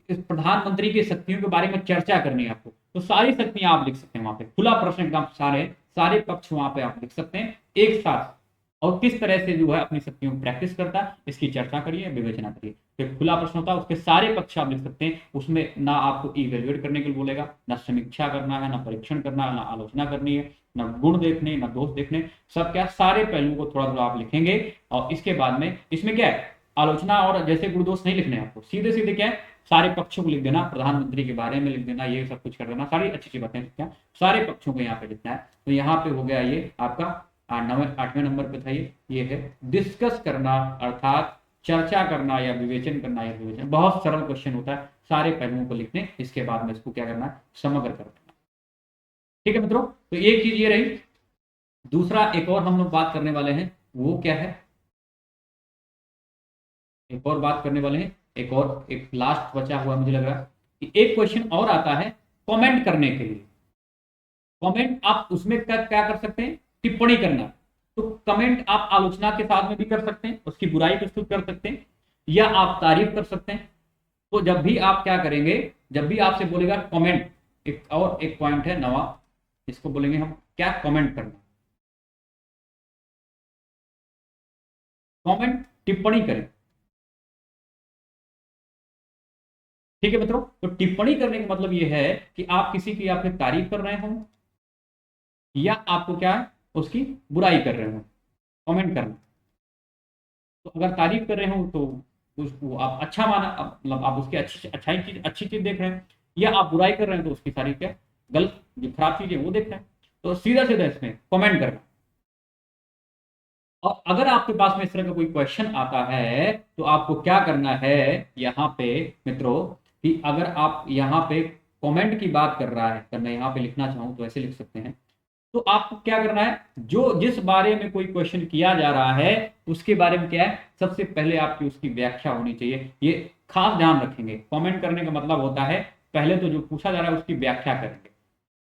इस प्रधानमंत्री की शक्तियों के बारे में चर्चा करनी है आपको, तो सारी शक्तियां आप लिख सकते हैं वहां पे, खुला प्रश्न एकदम, सारे सारे पक्ष वहां पे आप लिख सकते हैं एक साथ, और किस तरह से जो है अपनी शक्तियों की प्रैक्टिस करता है इसकी चर्चा करिए, विवेचना करिए। फिर खुला प्रश्न होता है, उसके सारे पक्ष आप लिख सकते हैं, उसमें ना आपको इवेल्युएट करने के लिए बोलेगा, ना समीक्षा करना है, ना परीक्षण करना है, ना आलोचना करनी है, ना गुण देखने, ना दोष देखने, सब क्या सारे पहलुओं को थोड़ा थोड़ा आप लिखेंगे। और इसके बाद में इसमें क्या है, आलोचना और जैसे गुण दोष नहीं लिखने आपको, सीधे सीधे क्या है सारे पक्षों को लिख देना, प्रधानमंत्री के बारे में लिख देना, ये सब कुछ कर देना, सारी अच्छी अच्छी बातें क्या सारे पक्षों को यहाँ पे लिखना है। तो यहाँ पे हो गया ये आपका 8वें नंबर पे था ये है डिस्कस करना, अर्थात चर्चा करना या विवेचन करना, या विवेचन बहुत सरल क्वेश्चन होता है, सारे पहलुओं को लिखने, इसके बाद में इसको क्या करना है समग्र कर देना। ठीक है मित्रों, तो एक चीज ये रही। दूसरा एक और हम लोग बात करने वाले हैं, वो क्या है, एक और बात करने वाले हैं, एक लास्ट बचा हुआ मुझे लग रहा है कि एक क्वेश्चन और आता है कमेंट करने के लिए। कमेंट आप उसमें क्या क्या कर सकते हैं, टिप्पणी करना। तो कमेंट आप आलोचना के साथ में भी कर सकते हैं, उसकी बुराई प्रस्तुत कर सकते हैं, या आप तारीफ कर सकते हैं। तो जब भी आप क्या करेंगे, जब भी आपसे बोलेगा कमेंट, एक पॉइंट है नवा, इसको बोलेंगे हम क्या, कमेंट करना, कमेंट टिप्पणी करें। ठीक है मित्रों, तो टिप्पणी करने का मतलब यह है कि आप किसी की आपकी तारीफ कर रहे हो, या आपको क्या है उसकी बुराई कर रहे हो, कमेंट करना। तो अगर तारीफ कर रहे हो तो उसको आप अच्छा माना, मतलब आप उसकी अच्छी चीज देख रहे हैं, या आप बुराई कर रहे हैं तो उसकी सारी क्या गलत जो खराब चीज है वो देख रहे हैं। तो सीधा सीधा इसमें कमेंट करना। और अगर आपके पास में इस तरह का कोई क्वेश्चन आता है तो आपको क्या करना है यहाँ पे मित्रों, कि अगर आप यहाँ पे कमेंट की बात कर रहा है, अगर मैं यहाँ पे लिखना चाहूँ तो ऐसे लिख सकते हैं, तो आपको क्या करना है, जो जिस बारे में कोई क्वेश्चन किया जा रहा है उसके बारे में क्या है, सबसे पहले आपकी उसकी व्याख्या होनी चाहिए। ये खास ध्यान रखेंगे, कमेंट करने का मतलब होता है पहले तो जो पूछा जा रहा है उसकी व्याख्या करेंगे,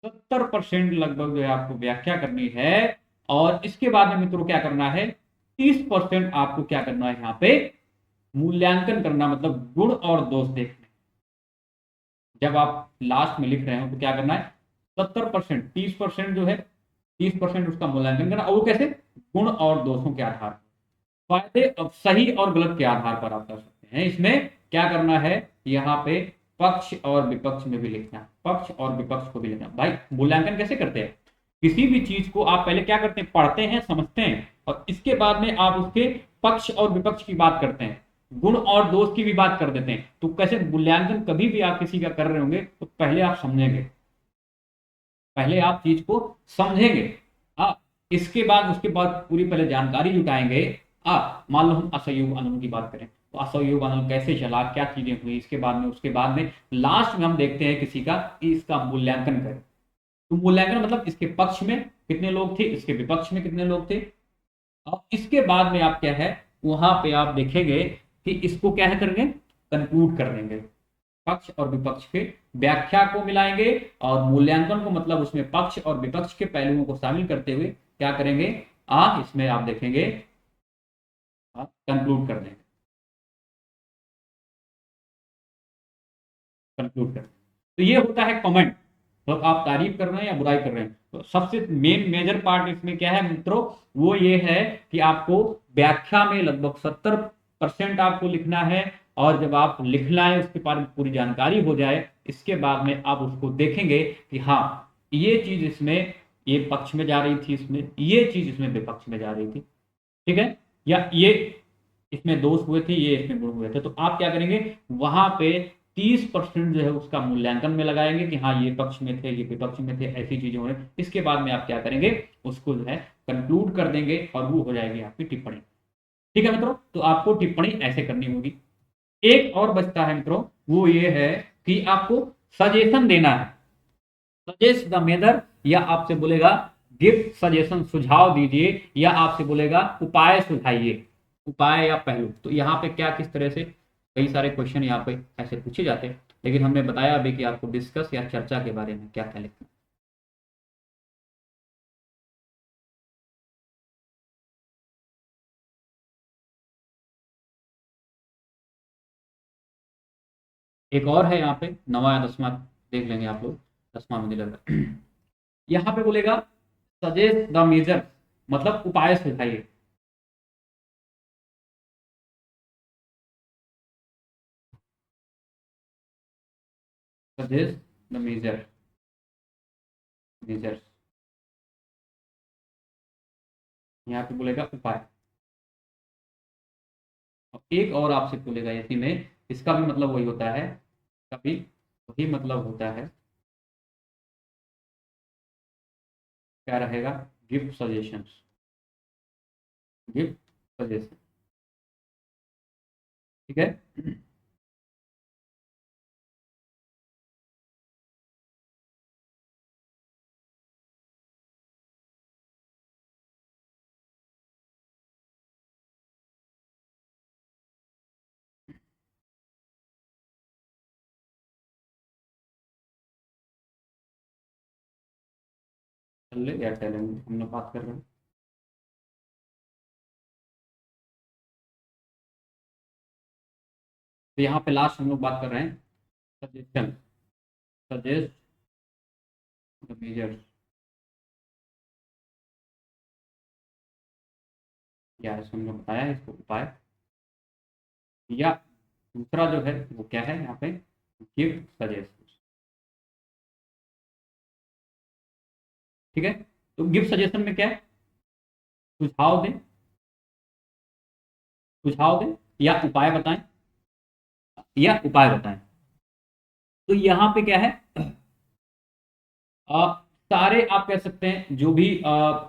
70% लगभग जो है आपको व्याख्या करनी है। और इसके बाद में मित्रों क्या करना है, 30% आपको क्या करना है यहाँ पे मूल्यांकन करना, मतलब गुण और दोष देखने। जब आप लास्ट में लिख रहे हो तो क्या करना है, 70%, 30% जो है 30% उसका मूल्यांकन करना, और वो कैसे, गुण और दोषों के आधार पर, फायदे अब सही और गलत के आधार पर आप कर सकते हैं। इसमें क्या करना है, यहाँ पे पक्ष और विपक्ष में भी लिखना है, पक्ष और विपक्ष को भी लिखना। भाई मूल्यांकन कैसे करते हैं, किसी भी चीज को आप पहले क्या करते हैं, पढ़ते हैं, समझते हैं, और इसके बाद में आप उसके पक्ष और विपक्ष की बात करते हैं, गुण और दोष की भी बात कर देते हैं। तो कैसे मूल्यांकन कभी भी आप किसी का कर रहे होंगे तो पहले आप समझेंगे, पहले आप चीज को समझेंगे, इसके बाद उसके बाद पूरी पहले जानकारी जुटाएंगे। मान लो हम असहयोग आंदोलन की बात करें, तो असहयोग आंदोलन कैसे चला, क्या चीजें हुई, इसके बाद में उसके बाद में लास्ट में हम देखते हैं किसी का कि इसका मूल्यांकन करें। तो मूल्यांकन मतलब इसके पक्ष में कितने लोग थे, इसके विपक्ष में कितने लोग थे, और इसके बाद में आप क्या है वहां पे आप देखेंगे कि इसको क्या है करेंगे, कंक्लूड कर देंगे, पक्ष और विपक्ष के व्याख्या को मिलाएंगे, और मूल्यांकन को मतलब उसमें पक्ष और विपक्ष के पहलुओं को शामिल करते हुए क्या करेंगे, इसमें आप देखेंगे कंक्लूड कर देंगे, कंक्लूड कर देंगे। तो ये होता है कमेंट, तो आप तारीफ कर रहे हैं या बुराई कर रहे हैं। तो सबसे मेन मेजर पार्ट इसमें क्या है मित्रों, वो ये है कि आपको व्याख्या में लगभग 70% आपको लिखना है, और जब आप लिख लाए उसके बारे में पूरी जानकारी हो जाए, इसके बाद में आप उसको देखेंगे कि हाँ ये चीज इसमें ये पक्ष में जा रही थी, इसमें ये चीज इसमें विपक्ष में जा रही थी, ठीक है, या ये इसमें दोष हुए थे, ये इसमें गुण हुए थे। तो आप क्या करेंगे, वहां पे 30% जो है उसका मूल्यांकन में लगाएंगे कि हाँ ये पक्ष में थे, ये विपक्ष में थे, ऐसी चीजें हो रही। इसके बाद में आप क्या करेंगे, उसको जो है कंक्लूड कर देंगे, और वो हो जाएगी आपकी टिप्पणी। ठीक है मित्रों, तो आपको टिप्पणी ऐसे करनी होगी। एक और बचता है मित्रों, वो ये है कि आपको सजेशन देना है, सजेस्ट द मेथड, या आपसे बोलेगा गिव सजेशन, सुझाव दीजिए, या आपसे बोलेगा उपाय सुझाइए, उपाय या पहलू। तो यहाँ पे क्या, किस तरह से कई सारे क्वेश्चन यहाँ पे ऐसे पूछे जाते हैं, लेकिन हमने बताया अभी कि आपको डिस्कस या चर्चा के बारे में क्या क्या लिखना। एक और है यहाँ पे 9वां या 10वां, देख लेंगे आप लोग, 10वां मुझे लग रहा है। यहाँ पे बोलेगा सजेस्ट द मेजर, मतलब उपाय सुझाइए। सजेस्ट द मेजर, मेजर, यहाँ पे बोलेगा उपाय। और एक और आपसे बोलेगा इसी में, इसका भी मतलब वही होता है, कभी वही मतलब होता है, क्या रहेगा, गिव सजेशंस, गिव सजेशन। ठीक है। चल या टैलेंट हम लोग बात कर रहे हैं। तो यहाँ पे लास्ट हम लोग बात कर रहे हैं सजेशन, सजेस्ट द मेजर्स, या इसको हम लोग बताया है, इसको उपाय, या दूसरा जो है वो क्या है यहाँ पे, गिव सजेशन। ठीक है। तो गिव सजेशन में क्या है, सुझाव दें, सुझाव दें या उपाय बताएं, या उपाय बताएं। तो यहाँ पे क्या है, सारे आप कह सकते हैं जो भी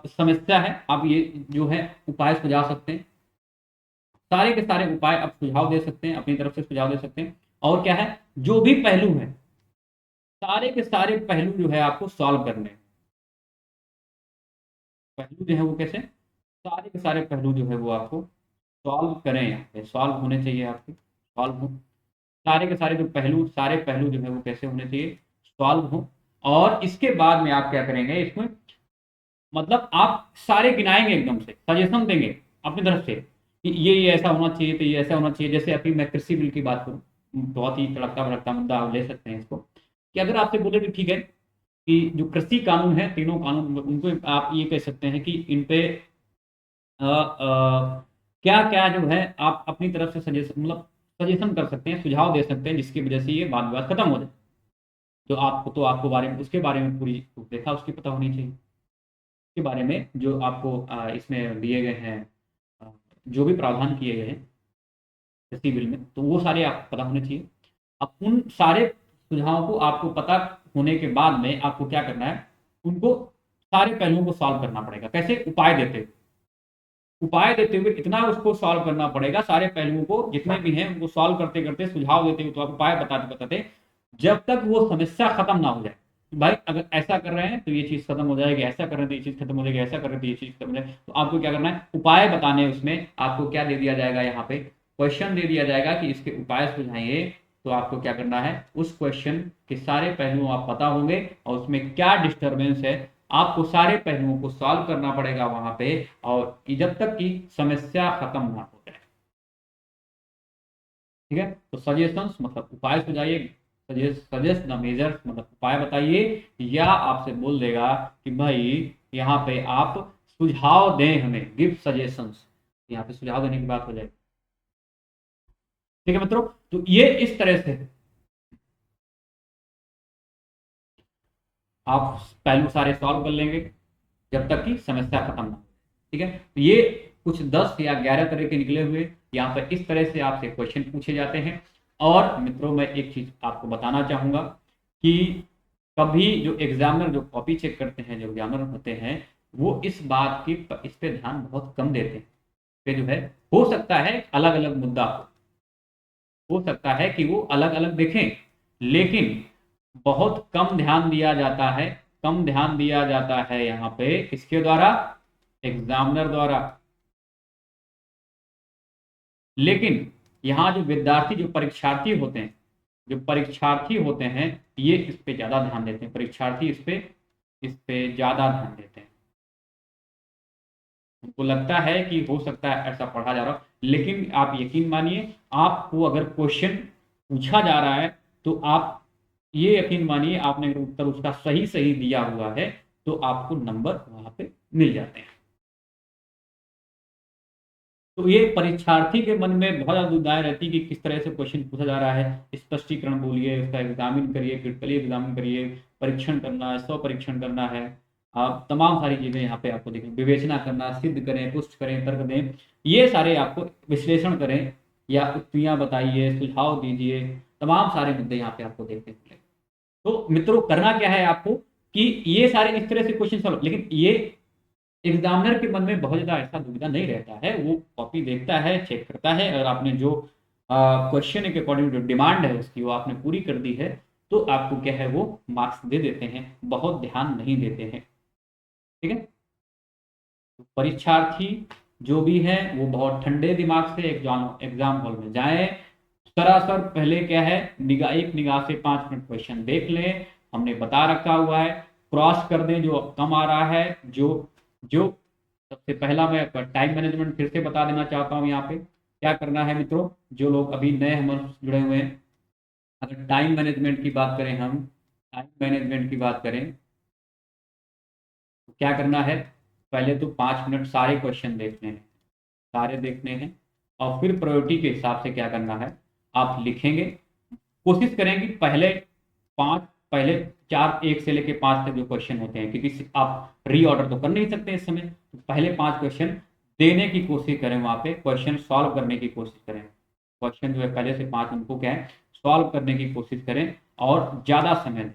समस्या है, आप ये जो है उपाय सुझा सकते हैं, सारे के सारे उपाय आप सुझाव दे सकते हैं, अपनी तरफ से सुझाव दे सकते हैं। और क्या है, जो भी पहलू है, सारे के सारे पहलू जो है आपको सॉल्व करने हैं। पहलू जो है वो कैसे, सारे के सारे पहलू जो है वो आपको सॉल्व करें, यहाँ पे सॉल्व होने चाहिए आपके, सॉल्व हो, सारे के सारे जो पहलू, सारे पहलू जो है वो कैसे होने चाहिए, सॉल्व हो। और इसके बाद में आप क्या करेंगे इसमें, मतलब आप सारे गिनाएंगे, एकदम से सजेशन देंगे अपनी तरफ से कि ये ऐसा होना चाहिए, तो ये ऐसा होना चाहिए। जैसे अभी मैं कृषि बिल की बात करूँ, बहुत ही तड़कता भड़कता मुद्दा आप ले सकते हैं इसको, कि अगर आपसे बोले कि ठीक है कि जो कृषि कानून है, तीनों कानून, उनको आप ये कह सकते हैं कि इन पे क्या क्या जो है आप अपनी तरफ से सजेशन, मतलब सजेशन कर सकते हैं, सुझाव दे सकते हैं, जिसकी वजह से ये वाद विवाद खत्म हो जाए। तो आपको, तो आपको बारे में, उसके बारे में पूरी देखा उसकी पता होनी चाहिए, के बारे में जो आपको इसमें दिए गए हैं, अ, जो भी प्रावधान किए गए हैं कृषि बिल में, तो वो सारे आपको पता होने चाहिए। अब उन सारे सुझावों को आपको पता होने के बाद में आपको क्या करना है, उनको सारे पहलुओं को सॉल्व करना पड़ेगा। कैसे, उपाय देते हुए, उपाय देते हुए इतना उसको सॉल्व करना पड़ेगा, सारे पहलुओं को जितने भी हैं उनको सॉल्व करते करते, सुझाव देते हुए, तो आप उपाय बताते बताते, जब तक वो समस्या खत्म ना हो जाए। भाई अगर ऐसा कर रहे हैं तो ये चीज खत्म हो जाएगी, ऐसा कर रहे हैं तो ये चीज खत्म हो जाएगी, ऐसा कर रहे हैं तो ये चीज खत्म हो जाएगी। तो आपको क्या करना है, उपाय बताने, उसमें आपको क्या दे दिया जाएगा, यहाँ पे क्वेश्चन दे दिया जाएगा कि इसके उपाय सुझाइए। तो आपको क्या करना है, उस क्वेश्चन के सारे पहलू आप पता होंगे, और उसमें क्या डिस्टरबेंस है, आपको सारे पहलुओं को सॉल्व करना पड़ेगा वहां पे, और कि जब तक कि समस्या खत्म ना हो जाए। ठीक है। तो सजेशंस मतलब उपाय सुझाइए, सजेस्ट द मेजर्स मतलब उपाय बताइए, या आपसे बोल देगा कि भाई यहाँ पे आप सुझाव दें हमें, गिव सजेशंस, यहाँ पे सुझाव देने की बात हो जाएगी। ठीक है मित्रों, तो ये इस तरह से आप पहलू सारे सॉल्व कर लेंगे, जब तक कि समस्या खत्म ना हो। ठीक है। तो ये कुछ 10 या 11 तरह के निकले हुए यहाँ पर इस तरह से आपसे क्वेश्चन पूछे जाते हैं। और मित्रों, मैं एक चीज आपको बताना चाहूंगा कि कभी जो एग्जामिनर जो कॉपी चेक करते हैं, जो एग्जामिनर होते हैं, वो इस बात की, इस पे ध्यान बहुत कम देते हैं कि जो है, हो सकता है अलग अलग मुद्दा हो सकता है कि वो अलग अलग देखें, लेकिन बहुत कम ध्यान दिया जाता है कम ध्यान दिया जाता है यहाँ पे किसके द्वारा, एग्जामिनर द्वारा। लेकिन यहाँ जो विद्यार्थी जो परीक्षार्थी होते हैं, जो परीक्षार्थी होते हैं ये इस पे ज्यादा ध्यान देते हैं, परीक्षार्थी इस पे ज्यादा ध्यान देते हैं। उनको लगता है कि हो सकता है ऐसा पढ़ा जा रहा हो, लेकिन आप यकीन मानिए आपको अगर क्वेश्चन पूछा जा रहा है तो आप ये यकीन मानिए आपने अगर उत्तर उसका सही सही दिया हुआ है तो आपको नंबर वहां पे मिल जाते हैं। तो ये परीक्षार्थी के मन में बहुत ज्यादा दुविधाएं रहती है कि किस तरह से क्वेश्चन पूछा जा रहा है, स्पष्टीकरण बोलिए, उसका एग्जामिन करिए, क्रिटिकली एग्जामिन करिए, परीक्षण करना है, स्व परीक्षण करना है, आप तमाम सारी चीजें यहाँ पे आपको देखें, विवेचना करना, सिद्ध करें, पुष्ट करें, तर्क दें, ये सारे आपको विश्लेषण करें या युक्तियां बताइए, सुझाव दीजिए, तमाम सारे मुद्दे यहाँ पे आपको देखने को मिलेंगे। तो मित्रों करना क्या है आपको कि ये सारे इस तरह से क्वेश्चन सॉल्व, लेकिन ये एग्जामिनर के मन में बहुत ज्यादा ऐसा दुविधा नहीं रहता है, वो कॉपी देखता है, चेक करता है, अगर आपने जो क्वेश्चन के अकॉर्डिंग जो डिमांड है उसकी वो आपने पूरी कर दी है तो आपको क्या है वो मार्क्स दे देते हैं, बहुत ध्यान नहीं देते हैं। ठीक है, तो परीक्षार्थी जो भी है वो बहुत ठंडे दिमाग से एग्जाम हॉल में जाए, सरासर पहले क्या है एक निगाह से 5 मिनट क्वेश्चन देख लें, हमने बता रखा हुआ है, क्रॉस कर दें जो कम आ रहा है, जो जो सबसे पहला मैं टाइम मैनेजमेंट फिर से बता देना चाहता हूं, यहाँ पे क्या करना है मित्रों, जो लोग अभी नए हमारे जुड़े हुए हैं, अगर टाइम मैनेजमेंट की बात करें, हम टाइम मैनेजमेंट की बात करें तो क्या करना है, पहले तो 5 मिनट सारे क्वेश्चन देखने हैं, सारे देखने हैं, और फिर प्रायोरिटी के हिसाब से क्या करना है आप लिखेंगे, कोशिश करेंगे पहले 4 1 से लेके 5 तक जो क्वेश्चन होते हैं, क्योंकि आप रीऑर्डर तो कर नहीं सकते इस समय, तो पहले 5 क्वेश्चन देने की कोशिश करें, वहां पे क्वेश्चन सॉल्व करने की कोशिश करें, क्वेश्चन जो है पहले से 5 उनको क्या है सॉल्व करने की कोशिश करें और ज्यादा समय दें।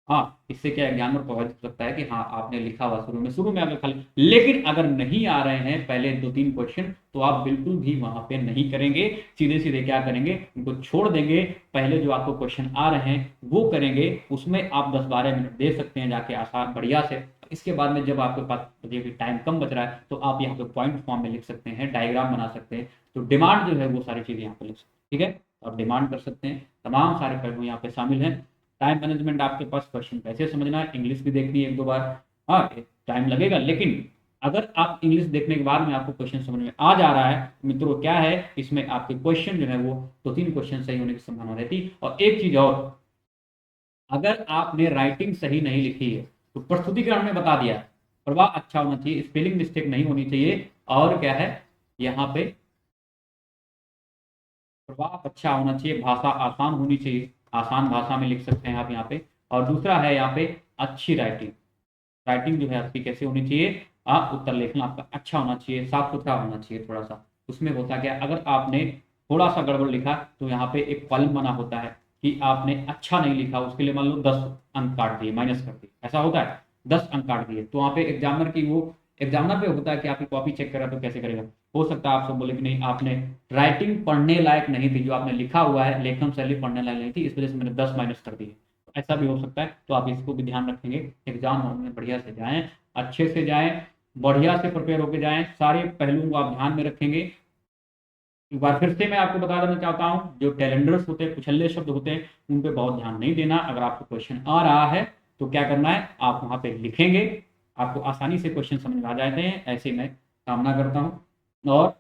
हाँ, इससे क्या एग्जामिनर प्रभावित हो सकता है कि हाँ आपने लिखा हुआ शुरू में अगर खाली, लेकिन अगर नहीं आ रहे हैं पहले 2-3 क्वेश्चन तो आप बिल्कुल भी वहां पे नहीं करेंगे, सीधे सीधे क्या करेंगे उनको छोड़ देंगे, पहले जो आपको क्वेश्चन आ रहे हैं वो करेंगे, उसमें आप 10-12 मिनट दे सकते हैं जाके आसान बढ़िया से। इसके बाद में जब आपके पास टाइम कम बच रहा है तो आप यहाँ पे पॉइंट फॉर्म में लिख सकते हैं, डायग्राम बना सकते हैं, तो डिमांड जो है वो सारी चीजें यहाँ पे लिख सकते हैं। ठीक है, तो आप डिमांड कर सकते हैं, तमाम सारे पहलू यहाँ पे शामिल हैं। टाइम मैनेजमेंट आपके पास क्वेश्चन कैसे समझना है, इंग्लिश भी देखनी है 1-2 बार, हाँ टाइम लगेगा, लेकिन अगर आप इंग्लिश देखने के बाद में आपको क्वेश्चन समझ में आ जा रहा है मित्रों, क्या है इसमें आपके क्वेश्चन जो है वो 2-3 क्वेश्चन सही होने की संभावना रहती। और एक चीज और, अगर आपने राइटिंग सही नहीं लिखी है तो प्रस्तुतिकरण में बता दिया, प्रवाह अच्छा होना चाहिए, स्पेलिंग मिस्टेक नहीं होनी चाहिए, और क्या है यहाँ पे प्रवाह अच्छा होना चाहिए, भाषा आसान होनी चाहिए, आसान भाषा में लिख सकते हैं आप यहाँ पे। और दूसरा है यहाँ पे अच्छी राइटिंग, राइटिंग जो है आपकी कैसे होनी चाहिए, आप उत्तर लेखन आपका अच्छा होना चाहिए, साफ सुथरा होना चाहिए थोड़ा सा। उसमें होता क्या, अगर आपने थोड़ा सा गड़बड़ लिखा तो यहाँ पे एक कॉलम बना होता है कि आपने अच्छा नहीं लिखा, उसके लिए मान लो 10 अंक काट दिए, माइनस कर दिए, ऐसा होता है 10 अंक काट दिए, तो वहाँ पे एग्जामिनर की वो एग्जामिनर पे होता है कि आपकी कॉपी चेक करा तो कैसे करेगा, हो सकता है आप सब बोले कि नहीं आपने राइटिंग पढ़ने लायक नहीं थी, जो आपने लिखा हुआ है लेखन शैली पढ़ने लायक नहीं थी, इस वजह से मैंने 10 माइनस कर दिए, ऐसा भी हो सकता है। तो आप इसको भी ध्यान रखेंगे, एग्जाम हॉल में बढ़िया से जाएं, अच्छे से जाएं, बढ़िया से प्रिपेयर होकर जाएं, सारे पहलुओं को आप ध्यान में रखेंगे। एक बार फिर से मैं आपको बता देना चाहता हूं, जो कैलेंडर्स होते हैं, कुछल्ले शब्द होते हैं, उन पे बहुत ध्यान नहीं देना। अगर आपको क्वेश्चन आ रहा है तो क्या करना है, आप वहां पे लिखेंगे, आपको आसानी से क्वेश्चन समझ में आ जाते हैं, ऐसे मैं कामना करता हूं। और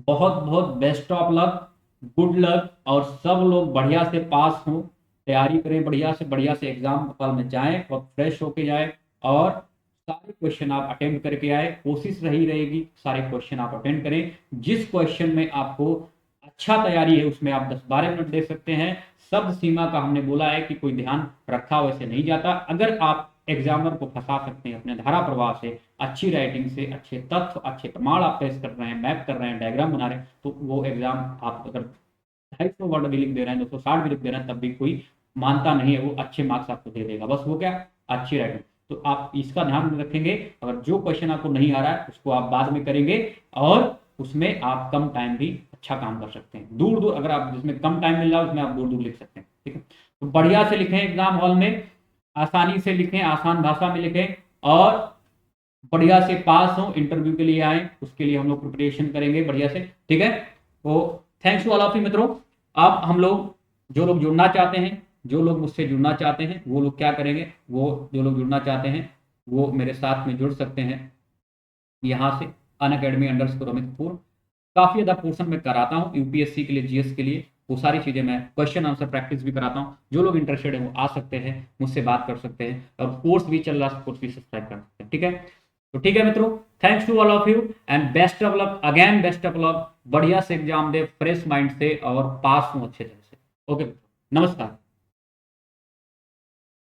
बहुत बहुत best of luck, good luck, और सब लोग बढ़िया से पास हों, तैयारी करें, बढ़िया से एग्जाम हॉल में जाएं और फ्रेश होके जाएं, और सारे क्वेश्चन आप अटेम्प्ट करके आए, कोशिश रही रहेगी सारे क्वेश्चन आप अटेम्प्ट करें, जिस क्वेश्चन में आपको अच्छा तैयारी है उसमें आप 10-12 मिनट दे सकते हैं। शब्द सीमा का हमने बोला है कि कोई ध्यान रखा वैसे नहीं जाता, अगर आप एग्जामिनर को फंसा सकते हैं अपने धारा प्रवाह से, अच्छी राइटिंग से, अच्छे तथ्य अच्छे प्रमाण आप पेश कर रहे हैं, मैप कर रहे हैं, डायग्राम बना रहे हैं, तो वो एग्जाम आप अगर 250 वर्ड भी लिख दे रहे हैं, 260 भी लिख दे रहे हैं, तब भी कोई मानता नहीं है, वो अच्छे मार्क्स आपको दे देगा, बस वो क्या अच्छी राइटिंग। तो आप इसका ध्यान रखेंगे, अगर जो क्वेश्चन आपको नहीं आ रहा है उसको आप बाद में करेंगे, और उसमें आप कम टाइम भी अच्छा काम कर सकते हैं, दूर दूर अगर आप जिसमें कम टाइम मिल रहा है उसमें आप दूर दूर लिख सकते हैं। ठीक है, तो बढ़िया से लिखें एग्जाम हॉल में, आसानी से लिखें, आसान भाषा में लिखें और बढ़िया से पास हो, इंटरव्यू के लिए आए, उसके लिए हम लोग प्रिपरेशन करेंगे बढ़िया से, ठीक है। तो thanks to all of you मित्रों। अब हम लोग, जो लोग जुड़ना चाहते हैं, जो लोग मुझसे जुड़ना चाहते हैं, वो लोग क्या करेंगे, वो जो लोग जुड़ना चाहते हैं वो मेरे साथ में जुड़ सकते हैं यहाँ से, Unacademy_Amit Kapoor। काफी ज्यादा पोर्शन में कराता हूँ यूपीएससी के लिए, जीएस के लिए, वो सारी चीजें मैं क्वेश्चन आंसर प्रैक्टिस भी कराता हूँ। जो लोग इंटरेस्टेड है वो आ सकते हैं, मुझसे बात कर सकते हैं, और कोर्स भी चल रहा है, कोर्स भी सब्सक्राइब कर सकते हैं, ठीक है। तो ठीक है मित्रों, thanks to all of you and best of luck, again best of luck. बढ़िया से एग्जाम दे, फ्रेश माइंड से, और पास हूँ अच्छे तरह से। ओके, नमस्कार।